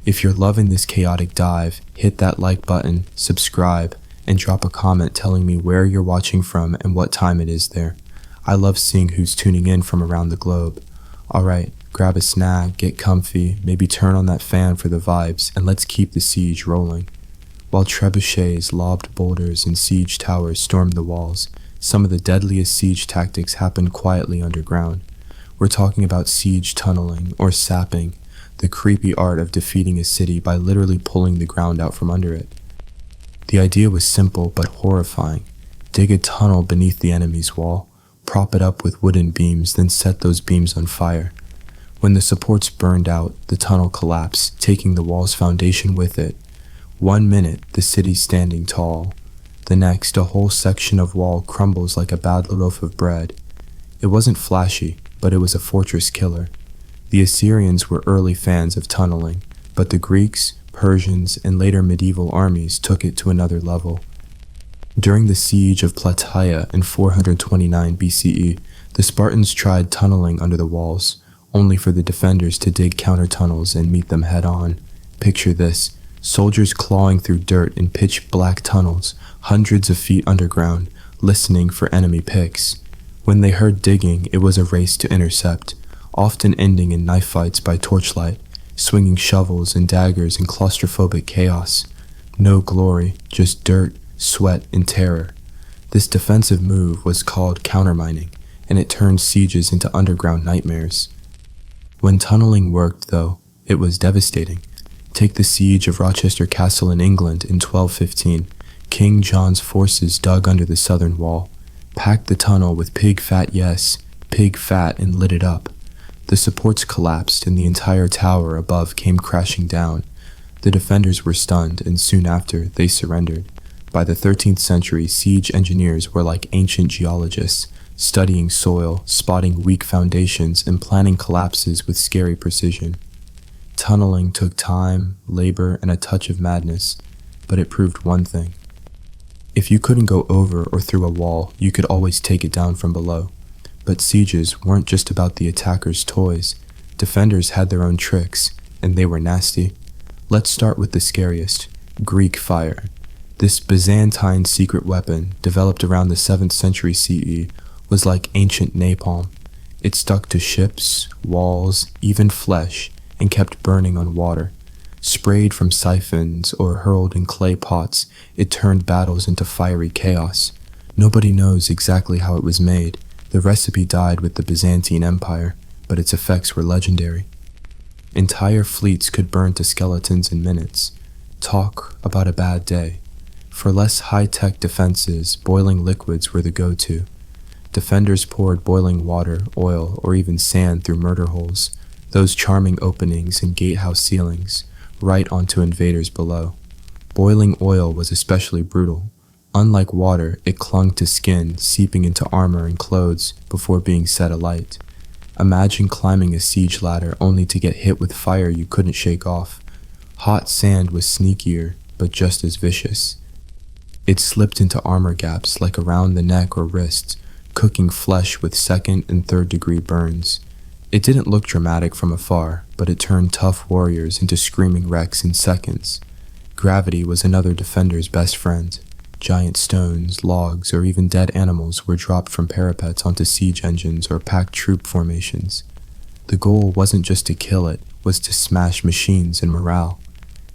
If you're loving this chaotic dive, hit that like button, subscribe, and drop a comment telling me where you're watching from and what time it is there. I love seeing who's tuning in from around the globe. Alright, grab a snack, get comfy, maybe turn on that fan for the vibes, and let's keep the siege rolling. While trebuchets lobbed boulders and siege towers stormed the walls, some of the deadliest siege tactics happened quietly underground. We're talking about siege tunneling, or sapping, the creepy art of defeating a city by literally pulling the ground out from under it. The idea was simple but horrifying. Dig a tunnel beneath the enemy's wall, prop it up with wooden beams, then set those beams on fire. When the supports burned out, the tunnel collapsed, taking the wall's foundation with it. 1 minute, the city's standing tall. The next, a whole section of wall crumbles like a bad loaf of bread. It wasn't flashy, but it was a fortress killer. The Assyrians were early fans of tunneling, but the Greeks, Persians, and later medieval armies took it to another level. During the siege of Plataea in 429 BCE, the Spartans tried tunneling under the walls, only for the defenders to dig counter-tunnels and meet them head-on. Picture this, soldiers clawing through dirt in pitch-black tunnels, hundreds of feet underground, listening for enemy picks. When they heard digging, it was a race to intercept, often ending in knife fights by torchlight, swinging shovels and daggers in claustrophobic chaos. No glory, just dirt, sweat, and terror. This defensive move was called countermining, and it turned sieges into underground nightmares. When tunneling worked, though, it was devastating. Take the siege of Rochester Castle in England in 1215. King John's forces dug under the southern wall, packed the tunnel with pig fat, and lit it up. The supports collapsed and the entire tower above came crashing down. The defenders were stunned, and soon after, they surrendered. By the 13th century, siege engineers were like ancient geologists, studying soil, spotting weak foundations, and planning collapses with scary precision. Tunneling took time, labor, and a touch of madness, but it proved one thing. If you couldn't go over or through a wall, you could always take it down from below. But sieges weren't just about the attacker's toys. Defenders had their own tricks, and they were nasty. Let's start with the scariest, Greek fire. This Byzantine secret weapon, developed around the 7th century CE, was like ancient napalm. It stuck to ships, walls, even flesh, and kept burning on water. Sprayed from siphons or hurled in clay pots, it turned battles into fiery chaos. Nobody knows exactly how it was made. The recipe died with the Byzantine Empire, but its effects were legendary. Entire fleets could burn to skeletons in minutes. Talk about a bad day. For less high-tech defenses, boiling liquids were the go-to. Defenders poured boiling water, oil, or even sand through murder holes, those charming openings in gatehouse ceilings, right onto invaders below. Boiling oil was especially brutal. Unlike water, it clung to skin, seeping into armor and clothes before being set alight. Imagine climbing a siege ladder only to get hit with fire you couldn't shake off. Hot sand was sneakier, but just as vicious. It slipped into armor gaps like around the neck or wrists, cooking flesh with second and third degree burns. It didn't look dramatic from afar, but it turned tough warriors into screaming wrecks in seconds. Gravity was another defender's best friend. Giant stones, logs, or even dead animals were dropped from parapets onto siege engines or packed troop formations. The goal wasn't just to kill it, was to smash machines and morale.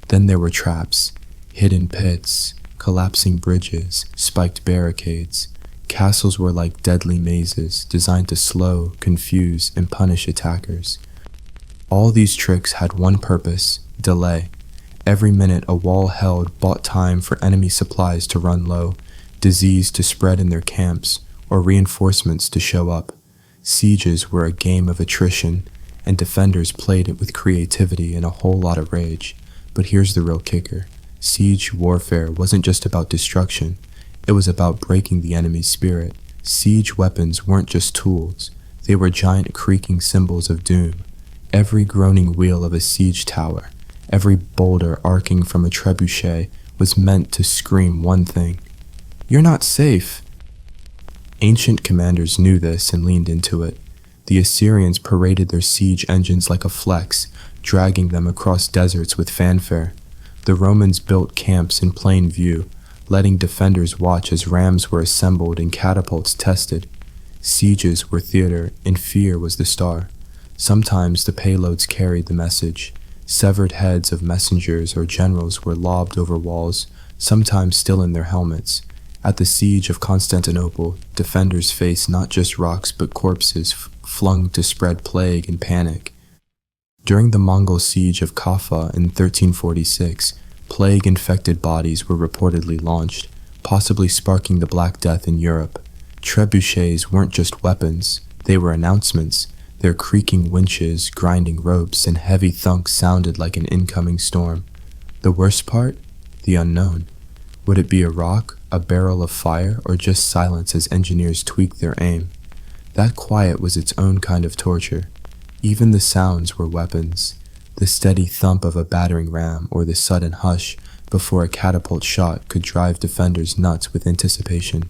Then there were traps, hidden pits, collapsing bridges, spiked barricades. Castles were like deadly mazes designed to slow, confuse, and punish attackers. All these tricks had one purpose: delay. Every minute a wall held bought time for enemy supplies to run low, disease to spread in their camps, or reinforcements to show up. Sieges were a game of attrition, and defenders played it with creativity and a whole lot of rage. But here's the real kicker. Siege warfare wasn't just about destruction. It was about breaking the enemy's spirit. Siege weapons weren't just tools. They were giant creaking symbols of doom. Every groaning wheel of a siege tower, every boulder arcing from a trebuchet was meant to scream one thing: "You're not safe." Ancient commanders knew this and leaned into it. The Assyrians paraded their siege engines like a flex, dragging them across deserts with fanfare. The Romans built camps in plain view, letting defenders watch as rams were assembled and catapults tested. Sieges were theater, and fear was the star. Sometimes the payloads carried the message. Severed heads of messengers or generals were lobbed over walls, sometimes still in their helmets. At the siege of Constantinople, defenders faced not just rocks but corpses flung to spread plague and panic. During the Mongol siege of Kaffa in 1346, plague-infected bodies were reportedly launched, possibly sparking the Black Death in Europe. Trebuchets weren't just weapons, they were announcements. Their creaking winches, grinding ropes, and heavy thunks sounded like an incoming storm. The worst part? The unknown. Would it be a rock, a barrel of fire, or just silence as engineers tweaked their aim? That quiet was its own kind of torture. Even the sounds were weapons. The steady thump of a battering ram or the sudden hush before a catapult shot could drive defenders nuts with anticipation.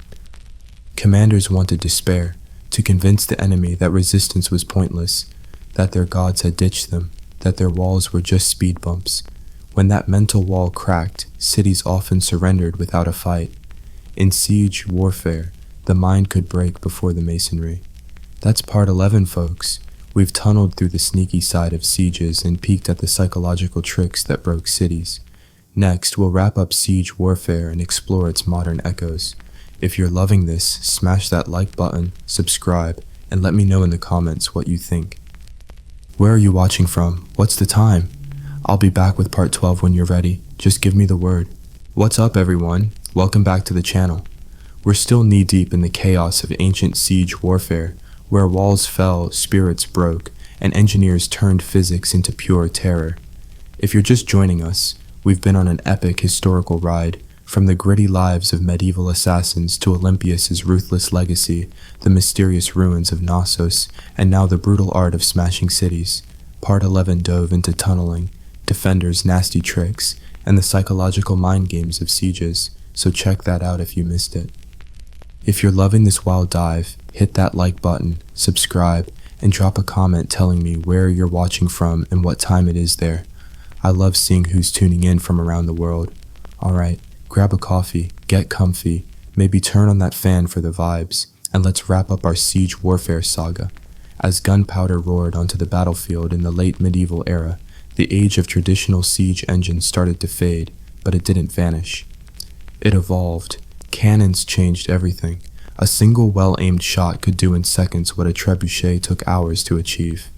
Commanders wanted to spare, to convince the enemy that resistance was pointless, that their gods had ditched them, that their walls were just speed bumps. When that mental wall cracked, cities often surrendered without a fight. In siege warfare, the mind could break before the masonry. That's part 11, folks. We've tunneled through the sneaky side of sieges and peeked at the psychological tricks that broke cities. Next, we'll wrap up siege warfare and explore its modern echoes. If you're loving this, smash that like button, subscribe, and let me know in the comments what you think. Where are you watching from? What's the time? I'll be back with part 12 when you're ready. Just give me the word. What's up, everyone? Welcome back to the channel. We're still knee-deep in the chaos of ancient siege warfare, where walls fell, spirits broke, and engineers turned physics into pure terror. If you're just joining us, we've been on an epic historical ride, from the gritty lives of medieval assassins to Olympias' ruthless legacy, the mysterious ruins of Knossos, and now the brutal art of smashing cities. Part 11 dove into tunneling, defenders' nasty tricks, and the psychological mind games of sieges, so check that out if you missed it. If you're loving this wild dive, hit that like button, subscribe, and drop a comment telling me where you're watching from and what time it is there. I love seeing who's tuning in from around the world. Alright, grab a coffee, get comfy, maybe turn on that fan for the vibes, and let's wrap up our siege warfare saga. As gunpowder roared onto the battlefield in the late medieval era, the age of traditional siege engines started to fade, but it didn't vanish. It evolved. Cannons changed everything. A single well-aimed shot could do in seconds what a trebuchet took hours to achieve.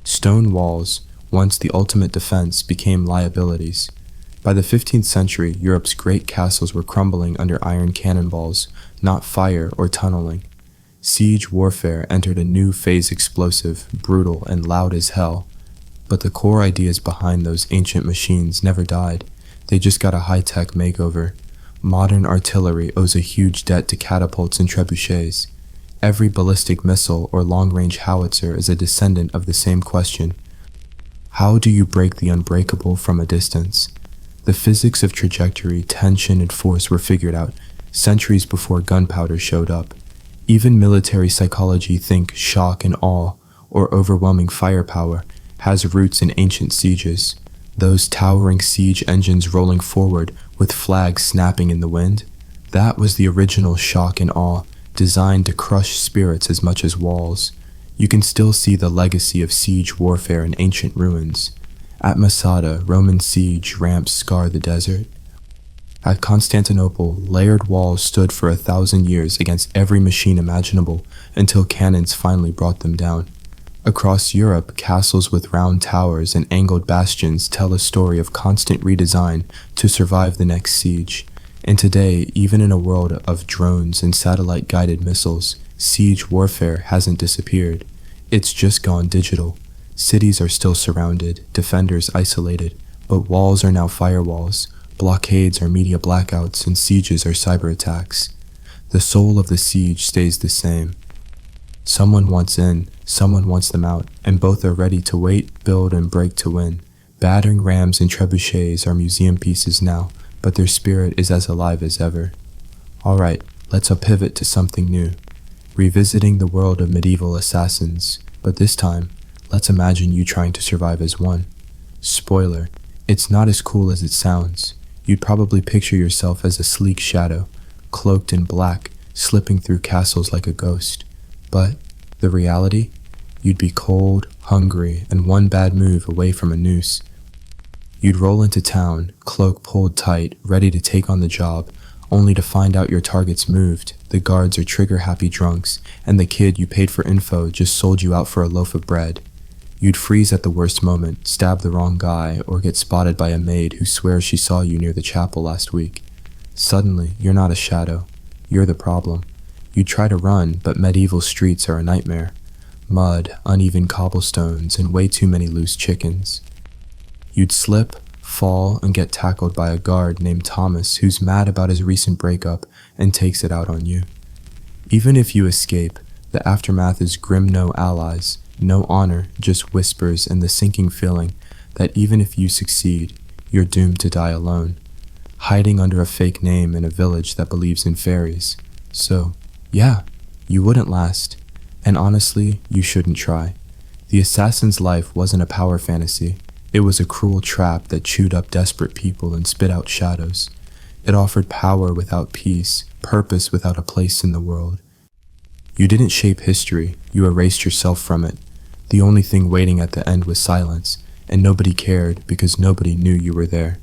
Stone walls, once the ultimate defense, became liabilities. By the 15th century, Europe's great castles were crumbling under iron cannonballs, not fire or tunneling. Siege warfare entered a new phase, explosive, brutal, and loud as hell. But the core ideas behind those ancient machines never died. They just got a high-tech makeover. Modern artillery owes a huge debt to catapults and trebuchets. Every ballistic missile or long-range howitzer is a descendant of the same question. How do you break the unbreakable from a distance? The physics of trajectory, tension, and force were figured out centuries before gunpowder showed up. Even military psychology, think shock and awe, or overwhelming firepower, has roots in ancient sieges. Those towering siege engines rolling forward with flags snapping in the wind. That was the original shock and awe, designed to crush spirits as much as walls. You can still see the legacy of siege warfare in ancient ruins. At Macedon, Roman siege ramps scar the desert. At Constantinople, layered walls stood for 1,000 years against every machine imaginable until cannons finally brought them down. Across Europe, castles with round towers and angled bastions tell a story of constant redesign to survive the next siege. And today, even in a world of drones and satellite-guided missiles, siege warfare hasn't disappeared. It's just gone digital. Cities are still surrounded, defenders isolated, but walls are now firewalls, blockades are media blackouts, and sieges are cyber attacks. The soul of the siege stays the same. Someone wants in, someone wants them out, and both are ready to wait, build, and break to win. Battering rams and trebuchets are museum pieces now, but their spirit is as alive as ever. Alright, let's pivot to something new. Revisiting the world of medieval assassins, but this time, let's imagine you trying to survive as one. Spoiler, it's not as cool as it sounds. You'd probably picture yourself as a sleek shadow, cloaked in black, slipping through castles like a ghost. But the reality? You'd be cold, hungry, and one bad move away from a noose. You'd roll into town, cloak pulled tight, ready to take on the job, only to find out your target's moved, the guards are trigger-happy drunks, and the kid you paid for info just sold you out for a loaf of bread. You'd freeze at the worst moment, stab the wrong guy, or get spotted by a maid who swears she saw you near the chapel last week. Suddenly, you're not a shadow. You're the problem. You'd try to run, but medieval streets are a nightmare. Mud, uneven cobblestones, and way too many loose chickens. You'd slip, fall, and get tackled by a guard named Thomas who's mad about his recent breakup and takes it out on you. Even if you escape, the aftermath is grim. No allies, no honor, just whispers and the sinking feeling that even if you succeed, you're doomed to die alone, hiding under a fake name in a village that believes in fairies. So, yeah, you wouldn't last, and honestly, you shouldn't try. The assassin's life wasn't a power fantasy. It was a cruel trap that chewed up desperate people and spit out shadows. It offered power without peace, purpose without a place in the world. You didn't shape history, you erased yourself from it. The only thing waiting at the end was silence, and nobody cared because nobody knew you were there.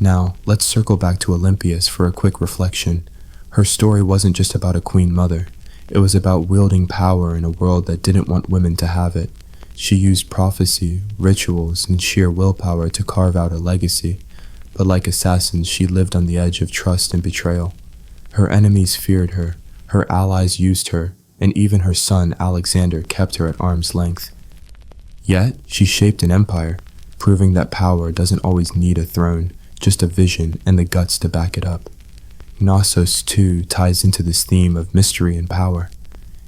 Now, let's circle back to Olympias for a quick reflection. Her story wasn't just about a queen mother. It was about wielding power in a world that didn't want women to have it. She used prophecy, rituals, and sheer willpower to carve out a legacy. But like assassins, she lived on the edge of trust and betrayal. Her enemies feared her, her allies used her, and even her son Alexander kept her at arm's length. Yet, she shaped an empire, proving that power doesn't always need a throne, just a vision and the guts to back it up. Knossos, too, ties into this theme of mystery and power.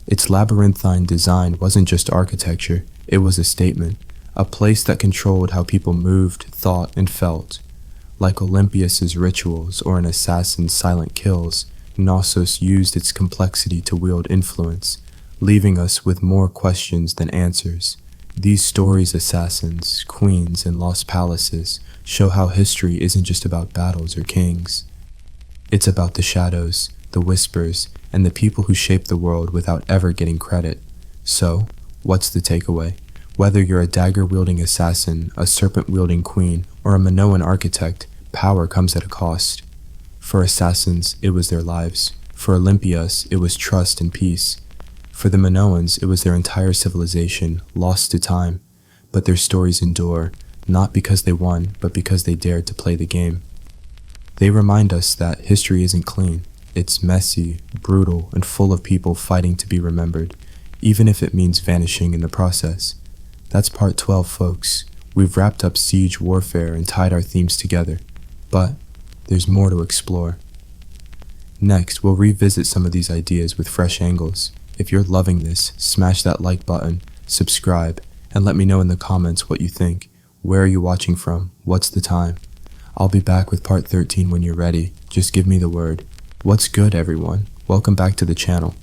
Its labyrinthine design wasn't just architecture, it was a statement, a place that controlled how people moved, thought, and felt. Like Olympias' rituals or an assassin's silent kills, Knossos used its complexity to wield influence, leaving us with more questions than answers. These stories, assassins, queens, and lost palaces, show how history isn't just about battles or kings. It's about the shadows, the whispers, and the people who shape the world without ever getting credit. So, what's the takeaway? Whether you're a dagger-wielding assassin, a serpent-wielding queen, or a Minoan architect, power comes at a cost. For assassins, it was their lives. For Olympias, it was trust and peace. For the Minoans, it was their entire civilization, lost to time. But their stories endure, not because they won, but because they dared to play the game. They remind us that history isn't clean. It's messy, brutal, and full of people fighting to be remembered, even if it means vanishing in the process. That's part 12, folks. We've wrapped up siege warfare and tied our themes together, but there's more to explore. Next, we'll revisit some of these ideas with fresh angles. If you're loving this, smash that like button, subscribe, and let me know in the comments what you think. Where are you watching from? What's the time? I'll be back with part 13 when you're ready. Just give me the word. What's good, everyone? Welcome back to the channel.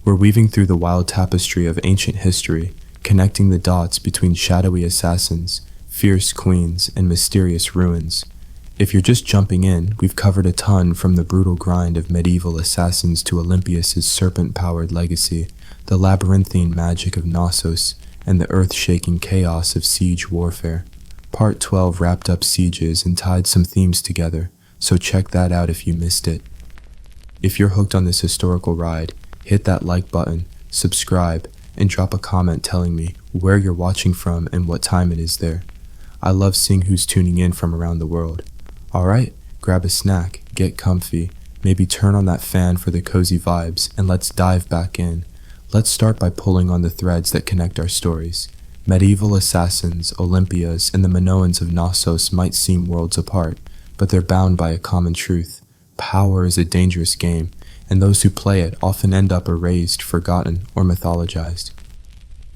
We're weaving through the wild tapestry of ancient history, connecting the dots between shadowy assassins, fierce queens, and mysterious ruins. If you're just jumping in, we've covered a ton, from the brutal grind of medieval assassins to Olympias' serpent-powered legacy, the labyrinthine magic of Knossos, and the earth-shaking chaos of siege warfare. Part 12 wrapped up sieges and tied some themes together, so check that out if you missed it. If you're hooked on this historical ride, hit that like button, subscribe, and drop a comment telling me where you're watching from and what time it is there. I love seeing who's tuning in from around the world. Alright, grab a snack, get comfy, maybe turn on that fan for the cozy vibes, and let's dive back in. Let's start by pulling on the threads that connect our stories. Medieval assassins, Olympias, and the Minoans of Knossos might seem worlds apart, but they're bound by a common truth. Power is a dangerous game, and those who play it often end up erased, forgotten, or mythologized.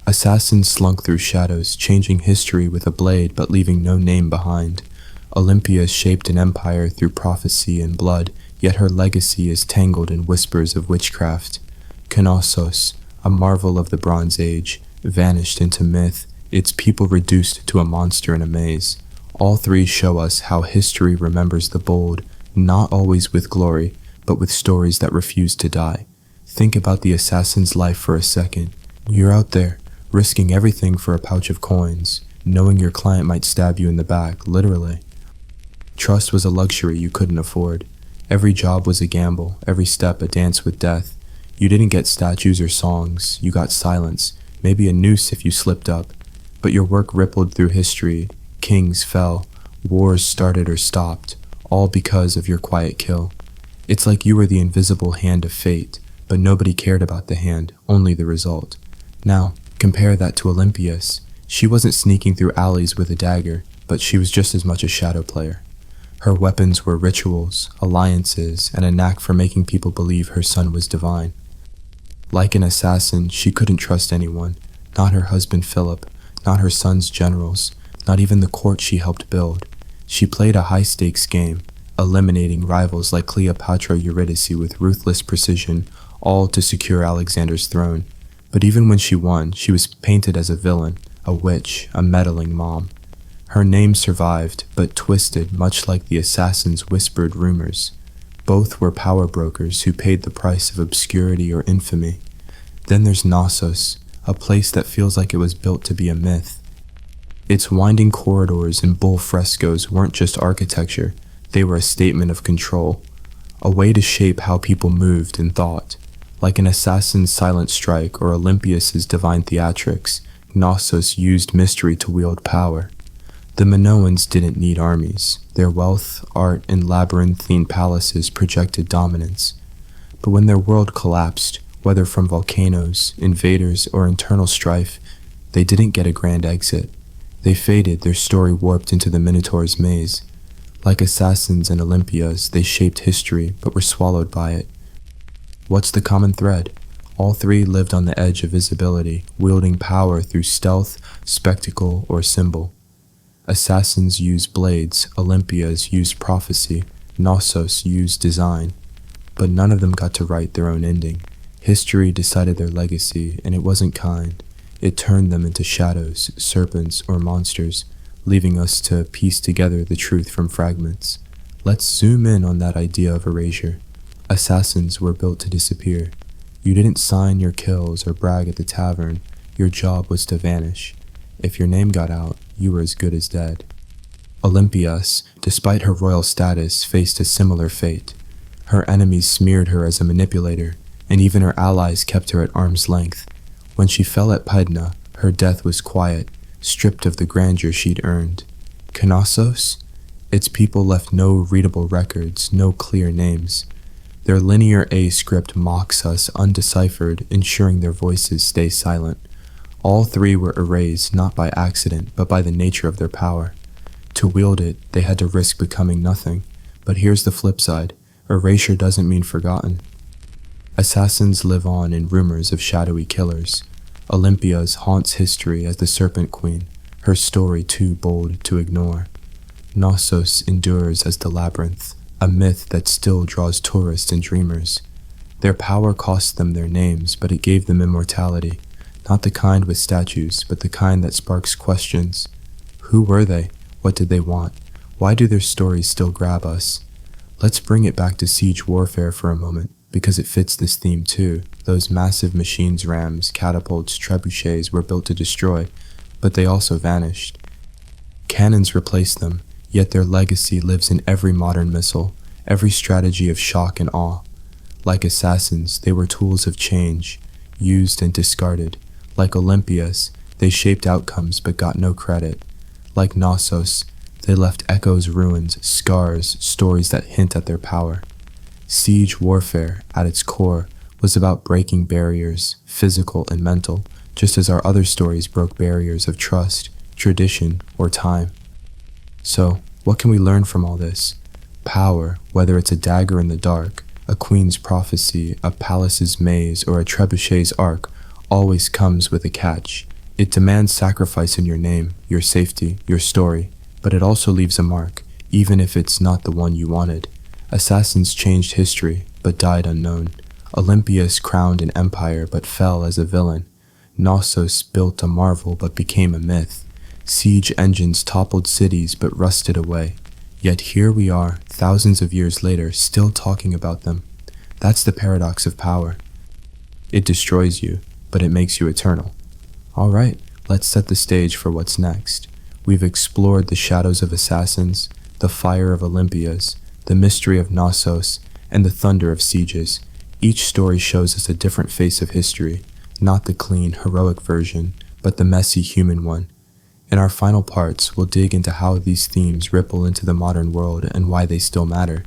Assassins slunk through shadows, changing history with a blade but leaving no name behind. Olympia shaped an empire through prophecy and blood, yet her legacy is tangled in whispers of witchcraft. Knossos, a marvel of the Bronze Age, vanished into myth, its people reduced to a monster in a maze. All three show us how history remembers the bold, not always with glory, but with stories that refuse to die. Think about the assassin's life for a second. You're out there, risking everything for a pouch of coins, knowing your client might stab you in the back, literally. Trust was a luxury you couldn't afford. Every job was a gamble, every step a dance with death. You didn't get statues or songs, you got silence, maybe a noose if you slipped up. But your work rippled through history, kings fell, wars started or stopped, all because of your quiet kill. It's like you were the invisible hand of fate, but nobody cared about the hand, only the result. Now, compare that to Olympias. She wasn't sneaking through alleys with a dagger, but she was just as much a shadow player. Her weapons were rituals, alliances, and a knack for making people believe her son was divine. Like an assassin, she couldn't trust anyone, not her husband Philip, not her son's generals, not even the court she helped build. She played a high-stakes game, eliminating rivals like Cleopatra Eurydice with ruthless precision, all to secure Alexander's throne. But even when she won, she was painted as a villain, a witch, a meddling mom. Her name survived, but twisted, much like the assassin's whispered rumors. Both were power brokers who paid the price of obscurity or infamy. Then there's Knossos, a place that feels like it was built to be a myth. Its winding corridors and bull frescoes weren't just architecture, they were a statement of control, a way to shape how people moved and thought. Like an assassin's silent strike or Olympias' divine theatrics, Knossos used mystery to wield power. The Minoans didn't need armies. Their wealth, art, and labyrinthine palaces projected dominance. But when their world collapsed, whether from volcanoes, invaders, or internal strife, they didn't get a grand exit. They faded, their story warped into the Minotaur's maze. Like assassins and Olympias, they shaped history, but were swallowed by it. What's the common thread? All three lived on the edge of visibility, wielding power through stealth, spectacle, or symbol. Assassins used blades, Olympias used prophecy, Knossos used design. But none of them got to write their own ending. History decided their legacy, and it wasn't kind. It turned them into shadows, serpents, or monsters, leaving us to piece together the truth from fragments. Let's zoom in on that idea of erasure. Assassins were built to disappear. You didn't sign your kills or brag at the tavern. Your job was to vanish. If your name got out, you were as good as dead. Olympias, despite her royal status, faced a similar fate. Her enemies smeared her as a manipulator, and even her allies kept her at arm's length. When she fell at Pydna, her death was quiet, stripped of the grandeur she'd earned. Knossos? Its people left no readable records, no clear names. Their linear A script mocks us undeciphered, ensuring their voices stay silent. All three were erased not by accident, but by the nature of their power. To wield it, they had to risk becoming nothing. But here's the flip side. Erasure doesn't mean forgotten. Assassins live on in rumors of shadowy killers. Olympias haunts history as the Serpent Queen, her story too bold to ignore. Knossos endures as the Labyrinth, a myth that still draws tourists and dreamers. Their power cost them their names, but it gave them immortality, not the kind with statues, but the kind that sparks questions. Who were they? What did they want? Why do their stories still grab us? Let's bring it back to siege warfare for a moment, because it fits this theme too. Those massive machines, rams, catapults, trebuchets were built to destroy, but they also vanished. Cannons replaced them, yet their legacy lives in every modern missile, every strategy of shock and awe. Like assassins, they were tools of change, used and discarded. Like Olympias, they shaped outcomes but got no credit. Like Knossos, they left echoes, ruins, scars, stories that hint at their power. Siege warfare, at its core, was about breaking barriers, physical and mental, just as our other stories broke barriers of trust, tradition, or time. So, what can we learn from all this? Power, whether it's a dagger in the dark, a queen's prophecy, a palace's maze, or a trebuchet's arc, always comes with a catch. It demands sacrifice in your name, your safety, your story, but it also leaves a mark, even if it's not the one you wanted. Assassins changed history, but died unknown. Olympias crowned an empire, but fell as a villain. Knossos built a marvel, but became a myth. Siege engines toppled cities, but rusted away. Yet here we are, thousands of years later, still talking about them. That's the paradox of power. It destroys you, but it makes you eternal. Alright, let's set the stage for what's next. We've explored the shadows of assassins, the fire of Olympias, the mystery of Knossos, and the thunder of sieges. Each story shows us a different face of history, not the clean, heroic version, but the messy human one. In our final parts, we'll dig into how these themes ripple into the modern world and why they still matter.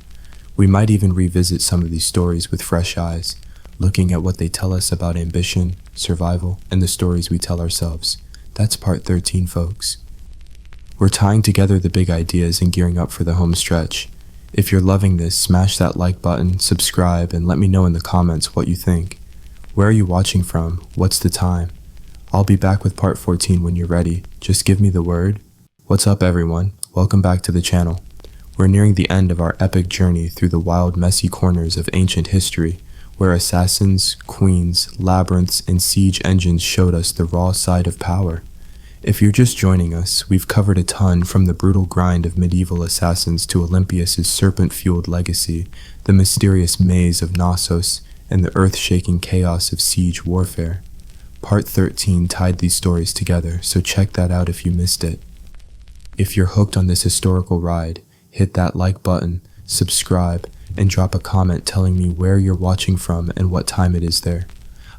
We might even revisit some of these stories with fresh eyes, looking at what they tell us about ambition, survival, and the stories we tell ourselves. That's part 13, folks. We're tying together the big ideas and gearing up for the home stretch. If you're loving this, smash that like button, subscribe, and let me know in the comments what you think. Where are you watching from? What's the time? I'll be back with part 14 when you're ready. Just give me the word. What's up, everyone? Welcome back to the channel. We're nearing the end of our epic journey through the wild, messy corners of ancient history, where assassins, queens, labyrinths, and siege engines showed us the raw side of power. If you're just joining us, we've covered a ton, from the brutal grind of medieval assassins to Olympias' serpent-fueled legacy, the mysterious maze of Knossos, and the earth-shaking chaos of siege warfare. Part 13 tied these stories together, so check that out if you missed it. If you're hooked on this historical ride, hit that like button, subscribe, and drop a comment telling me where you're watching from and what time it is there.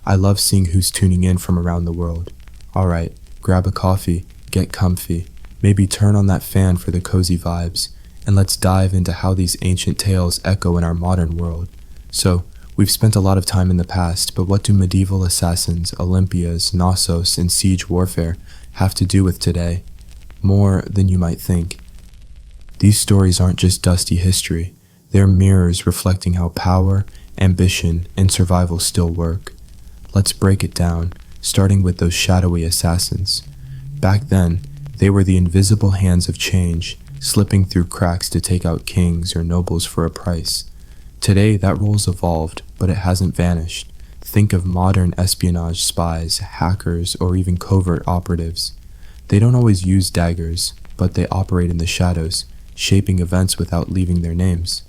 I love seeing who's tuning in from around the world. Alright, grab a coffee, get comfy, maybe turn on that fan for the cozy vibes, and let's dive into how these ancient tales echo in our modern world. So, we've spent a lot of time in the past, but what do medieval assassins, Olympias, Knossos, and siege warfare have to do with today? More than you might think. These stories aren't just dusty history, they're mirrors reflecting how power, ambition, and survival still work. Let's break it down, starting with those shadowy assassins. Back then, they were the invisible hands of change, slipping through cracks to take out kings or nobles for a price. Today, that role's evolved, but it hasn't vanished. Think of modern espionage spies, hackers, or even covert operatives. They don't always use daggers, but they operate in the shadows, shaping events without leaving their names.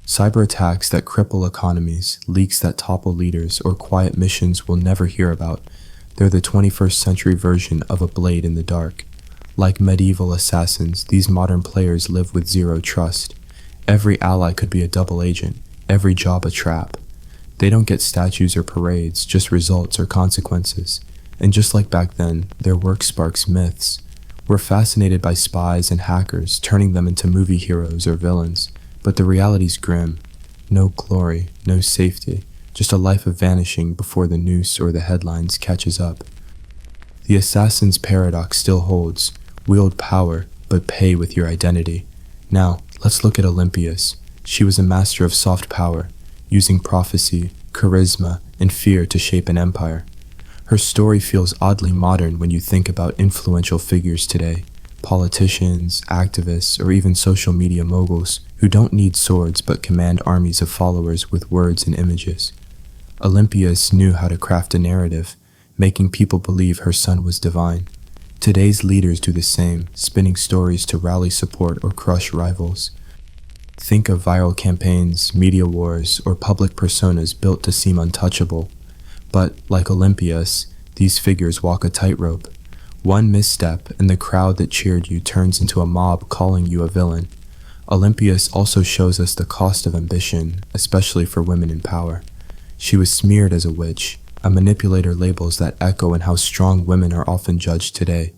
Cyber attacks that cripple economies, leaks that topple leaders, or quiet missions we'll never hear about. They're the 21st century version of a blade in the dark. Like medieval assassins, these modern players live with zero trust. Every ally could be a double agent, every job a trap. They don't get statues or parades, just results or consequences. And just like back then, their work sparks myths. We're fascinated by spies and hackers, turning them into movie heroes or villains, but the reality's grim. No glory, no safety, just a life of vanishing before the noose or the headlines catches up. The assassin's paradox still holds: wield power, but pay with your identity. Now, let's look at Olympias. She was a master of soft power, using prophecy, charisma, and fear to shape an empire. Her story feels oddly modern when you think about influential figures today, politicians, activists, or even social media moguls who don't need swords but command armies of followers with words and images. Olympias knew how to craft a narrative, making people believe her son was divine. Today's leaders do the same, spinning stories to rally support or crush rivals. Think of viral campaigns, media wars, or public personas built to seem untouchable. But, like Olympias, these figures walk a tightrope. One misstep, and the crowd that cheered you turns into a mob calling you a villain. Olympias also shows us the cost of ambition, especially for women in power. She was smeared as a witch, a manipulator labels that echo in how strong women are often judged today.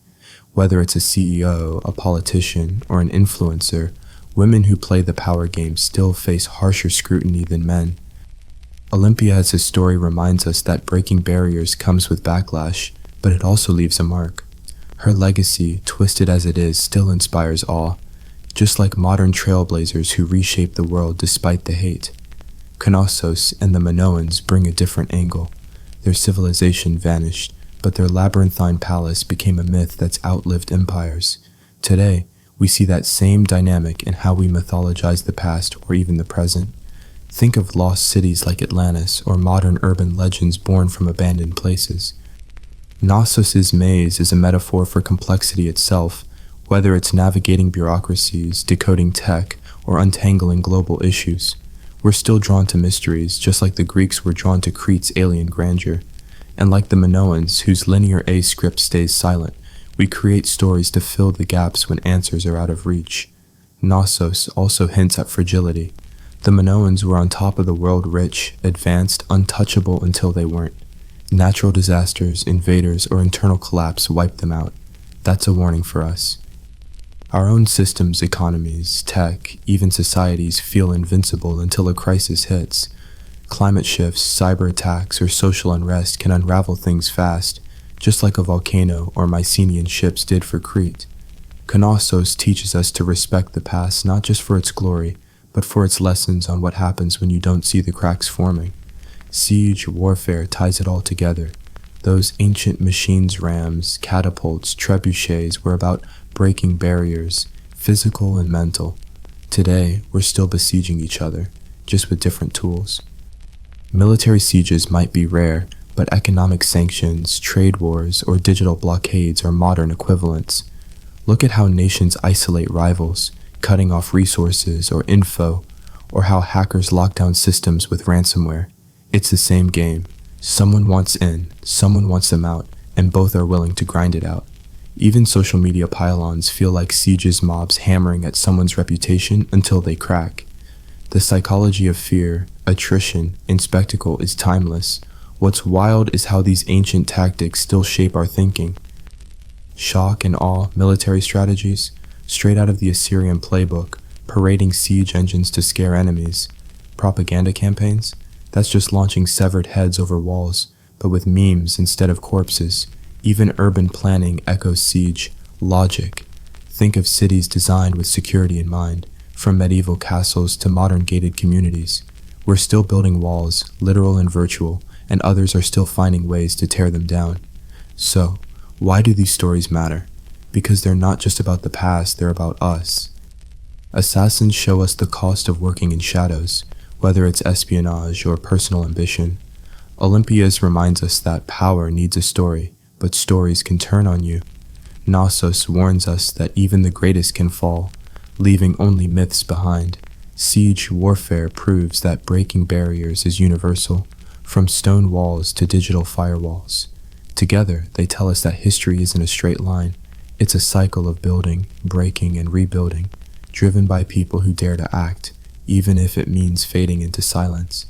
Whether it's a CEO, a politician, or an influencer, women who play the power game still face harsher scrutiny than men. Olympias' story reminds us that breaking barriers comes with backlash, but it also leaves a mark. Her legacy, twisted as it is, still inspires awe, just like modern trailblazers who reshape the world despite the hate. Knossos and the Minoans bring a different angle. Their civilization vanished, but their labyrinthine palace became a myth that's outlived empires. Today, we see that same dynamic in how we mythologize the past or even the present. Think of lost cities like Atlantis or modern urban legends born from abandoned places. Knossos' maze is a metaphor for complexity itself, whether it's navigating bureaucracies, decoding tech, or untangling global issues. We're still drawn to mysteries, just like the Greeks were drawn to Crete's alien grandeur. And like the Minoans, whose linear A script stays silent, we create stories to fill the gaps when answers are out of reach. Knossos also hints at fragility. The Minoans were on top of the world, rich, advanced, untouchable until they weren't. Natural disasters, invaders, or internal collapse wiped them out. That's a warning for us. Our own systems, economies, tech, even societies feel invincible until a crisis hits. Climate shifts, cyber attacks, or social unrest can unravel things fast, just like a volcano or Mycenaean ships did for Crete. Knossos teaches us to respect the past not just for its glory, but for its lessons on what happens when you don't see the cracks forming. Siege warfare ties it all together. Those ancient machines, rams, catapults, trebuchets were about breaking barriers, physical and mental. Today, we're still besieging each other, just with different tools. Military sieges might be rare, but economic sanctions, trade wars, or digital blockades are modern equivalents. Look at how nations isolate rivals, cutting off resources or info, or how hackers lock down systems with ransomware. It's the same game. Someone wants in, someone wants them out, and both are willing to grind it out. Even social media pylons feel like sieges, mobs hammering at someone's reputation until they crack. The psychology of fear, attrition, and spectacle is timeless. What's wild is how these ancient tactics still shape our thinking. Shock and awe military strategies, straight out of the Assyrian playbook, parading siege engines to scare enemies. Propaganda campaigns? That's just launching severed heads over walls, but with memes instead of corpses. Even urban planning echoes siege. Logic. Think of cities designed with security in mind, from medieval castles to modern gated communities. We're still building walls, literal and virtual, and others are still finding ways to tear them down. So, why do these stories matter? Because they're not just about the past, they're about us. Assassins show us the cost of working in shadows, whether it's espionage or personal ambition. Olympias reminds us that power needs a story, but stories can turn on you. Knossos warns us that even the greatest can fall, leaving only myths behind. Siege warfare proves that breaking barriers is universal, from stone walls to digital firewalls. Together, they tell us that history isn't a straight line. It's a cycle of building, breaking, and rebuilding, driven by people who dare to act, even if it means fading into silence.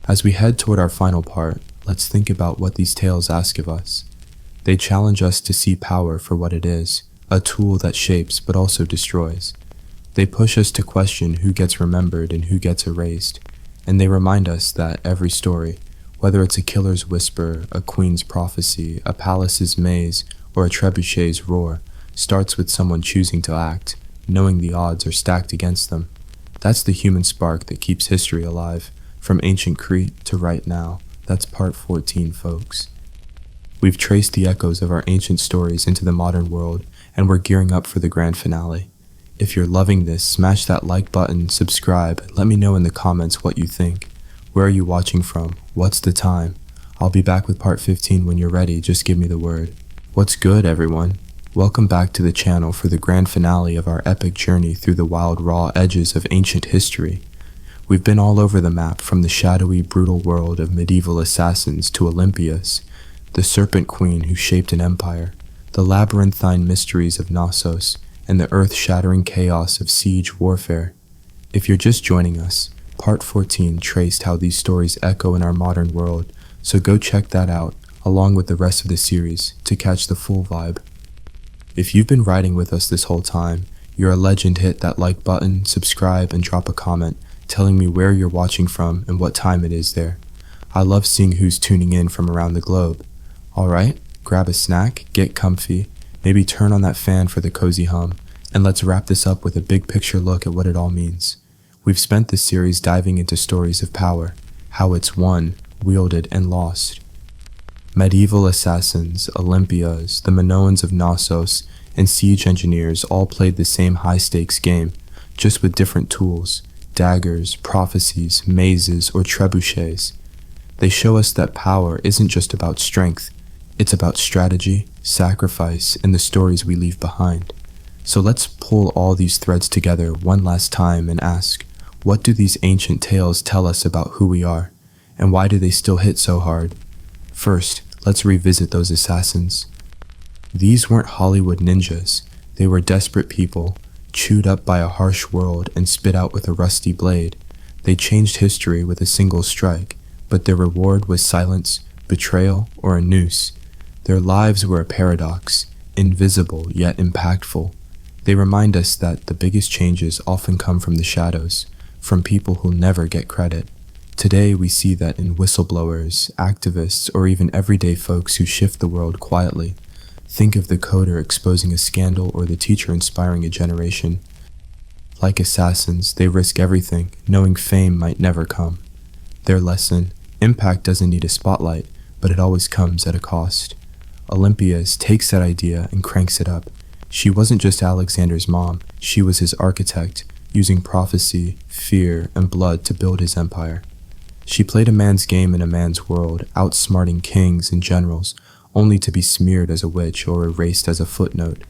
As we head toward our final part, let's think about what these tales ask of us. They challenge us to see power for what it is, a tool that shapes but also destroys. They push us to question who gets remembered and who gets erased, and they remind us that every story, whether it's a killer's whisper, a queen's prophecy, a palace's maze, or a trebuchet's roar, starts with someone choosing to act, knowing the odds are stacked against them. That's the human spark that keeps history alive, from ancient Crete to right now. That's part 14, folks. We've traced the echoes of our ancient stories into the modern world, and we're gearing up for the grand finale. If you're loving this, smash that like button, subscribe, let me know in the comments what you think. Where are you watching from? What's the time? I'll be back with part 15 when you're ready, just give me the word. What's good, everyone? Welcome back to the channel for the grand finale of our epic journey through the wild, raw edges of ancient history. We've been all over the map, from the shadowy, brutal world of medieval assassins to Olympias, the Serpent Queen who shaped an empire, the labyrinthine mysteries of Knossos, and the earth-shattering chaos of siege warfare. If you're just joining us, Part 14 traced how these stories echo in our modern world, so go check that out, along with the rest of the series, to catch the full vibe. If you've been riding with us this whole time, you're a legend. Hit that like button, subscribe, and drop a comment, telling me where you're watching from and what time it is there. I love seeing who's tuning in from around the globe. Alright, grab a snack, get comfy, maybe turn on that fan for the cozy hum, and let's wrap this up with a big picture look at what it all means. We've spent this series diving into stories of power, how it's won, wielded, and lost. Medieval assassins, Olympias, the Minoans of Knossos, and siege engineers all played the same high-stakes game, just with different tools, daggers, prophecies, mazes, or trebuchets. They show us that power isn't just about strength, it's about strategy, sacrifice, and the stories we leave behind. So let's pull all these threads together one last time and ask, what do these ancient tales tell us about who we are, and why do they still hit so hard? First, let's revisit those assassins. These weren't Hollywood ninjas. They were desperate people, chewed up by a harsh world and spit out with a rusty blade. They changed history with a single strike, but their reward was silence, betrayal, or a noose. Their lives were a paradox, invisible yet impactful. They remind us that the biggest changes often come from the shadows, from people who never get credit. Today we see that in whistleblowers, activists, or even everyday folks who shift the world quietly. Think of the coder exposing a scandal or the teacher inspiring a generation. Like assassins, they risk everything, knowing fame might never come. Their lesson: impact doesn't need a spotlight, but it always comes at a cost. Olympias takes that idea and cranks it up. She wasn't just Alexander's mom, she was his architect, using prophecy, fear, and blood to build his empire. She played a man's game in a man's world, outsmarting kings and generals, only to be smeared as a witch or erased as a footnote.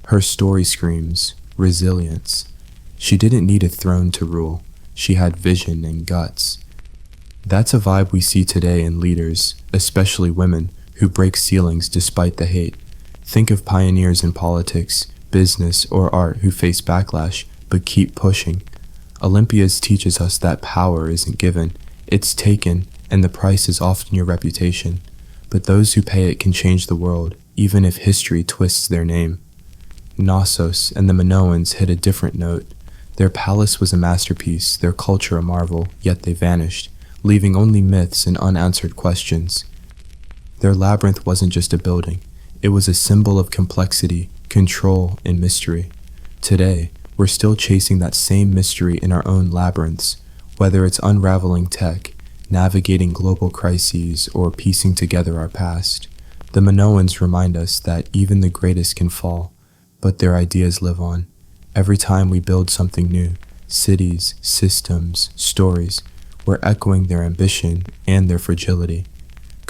Her story screams resilience. She didn't need a throne to rule, she had vision and guts. That's a vibe we see today in leaders, especially women, who break ceilings despite the hate. Think of pioneers in politics, business, or art who face backlash, but keep pushing. Olympias teaches us that power isn't given, it's taken, and the price is often your reputation. But those who pay it can change the world, even if history twists their name. Knossos and the Minoans hit a different note. Their palace was a masterpiece, their culture a marvel, yet they vanished, leaving only myths and unanswered questions. Their labyrinth wasn't just a building, it was a symbol of complexity, control, and mystery. Today, we're still chasing that same mystery in our own labyrinths, whether it's unraveling tech, navigating global crises, or piecing together our past. The Minoans remind us that even the greatest can fall, but their ideas live on. Every time we build something new, cities, systems, stories, we're echoing their ambition and their fragility.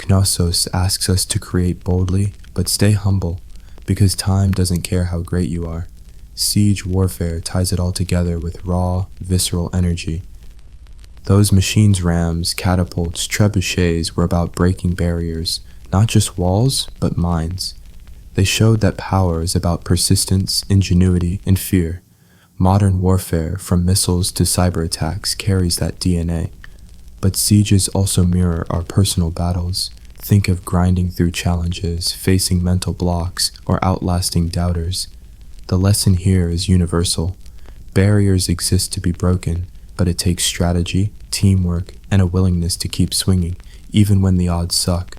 Knossos asks us to create boldly, but stay humble, because time doesn't care how great you are. Siege warfare ties it all together with raw, visceral energy. Those machines, rams, catapults, trebuchets were about breaking barriers, not just walls, but minds. They showed that power is about persistence, ingenuity, and fear. Modern warfare, from missiles to cyber attacks, carries that DNA. But sieges also mirror our personal battles. Think of grinding through challenges, facing mental blocks, or outlasting doubters. The lesson here is universal. Barriers exist to be broken, but it takes strategy, teamwork, and a willingness to keep swinging, even when the odds suck.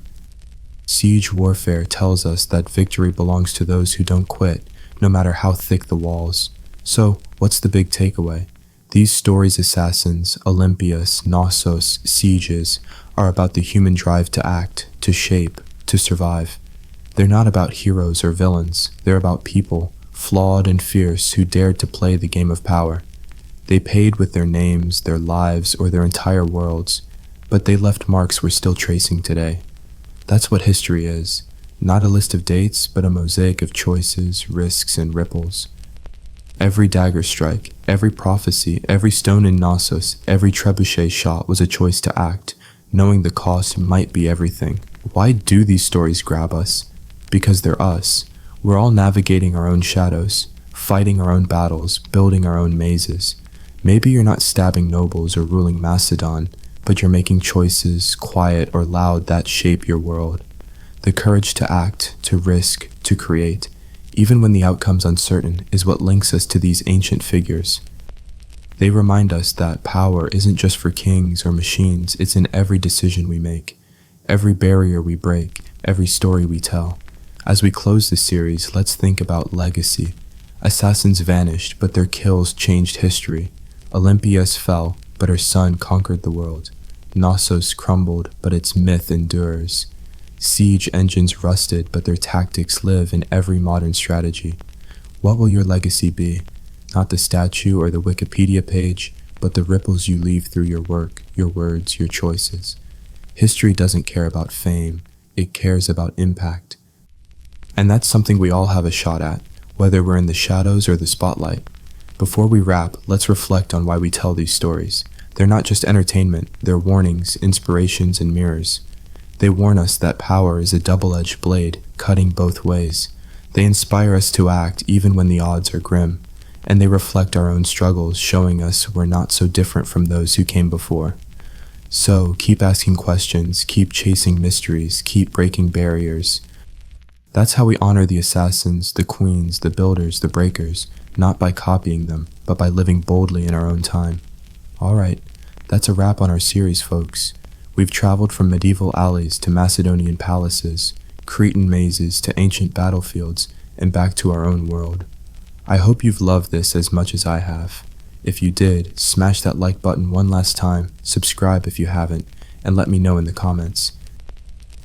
Siege warfare tells us that victory belongs to those who don't quit, no matter how thick the walls. So, what's the big takeaway? These stories, assassins, Olympias, Knossos, sieges, are about the human drive to act, to shape, to survive. They're not about heroes or villains. They're about people, flawed and fierce, who dared to play the game of power. They paid with their names, their lives, or their entire worlds, but they left marks we're still tracing today. That's what history is. Not a list of dates, but a mosaic of choices, risks, and ripples. Every dagger strike, every prophecy, every stone in Knossos, every trebuchet shot was a choice to act, knowing the cost might be everything. Why do these stories grab us? Because they're us. We're all navigating our own shadows, fighting our own battles, building our own mazes. Maybe you're not stabbing nobles or ruling Macedon, but you're making choices, quiet or loud, that shape your world. The courage to act, to risk, to create, even when the outcome's uncertain, is what links us to these ancient figures. They remind us that power isn't just for kings or machines, it's in every decision we make, every barrier we break, every story we tell. As we close this series, let's think about legacy. Assassins vanished, but their kills changed history. Olympias fell, but her son conquered the world. Knossos crumbled, but its myth endures. Siege engines rusted, but their tactics live in every modern strategy. What will your legacy be? Not the statue or the Wikipedia page, but the ripples you leave through your work, your words, your choices. History doesn't care about fame, it cares about impact. And that's something we all have a shot at, whether we're in the shadows or the spotlight. Before we wrap, let's reflect on why we tell these stories. They're not just entertainment, they're warnings, inspirations, and mirrors. They warn us that power is a double-edged blade, cutting both ways. They inspire us to act even when the odds are grim, and they reflect our own struggles, showing us we're not so different from those who came before. So, keep asking questions, keep chasing mysteries, keep breaking barriers. That's how we honor the assassins, the queens, the builders, the breakers, not by copying them, but by living boldly in our own time. Alright, that's a wrap on our series, folks. We've traveled from medieval alleys to Macedonian palaces, Cretan mazes to ancient battlefields, and back to our own world. I hope you've loved this as much as I have. If you did, smash that like button one last time, subscribe if you haven't, and let me know in the comments.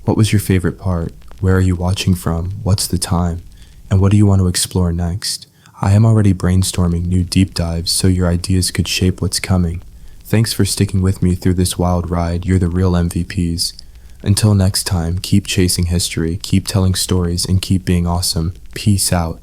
What was your favorite part? Where are you watching from? What's the time? And what do you want to explore next? I am already brainstorming new deep dives so your ideas could shape what's coming. Thanks for sticking with me through this wild ride. You're the real MVPs. Until next time, keep chasing history, keep telling stories, and keep being awesome. Peace out.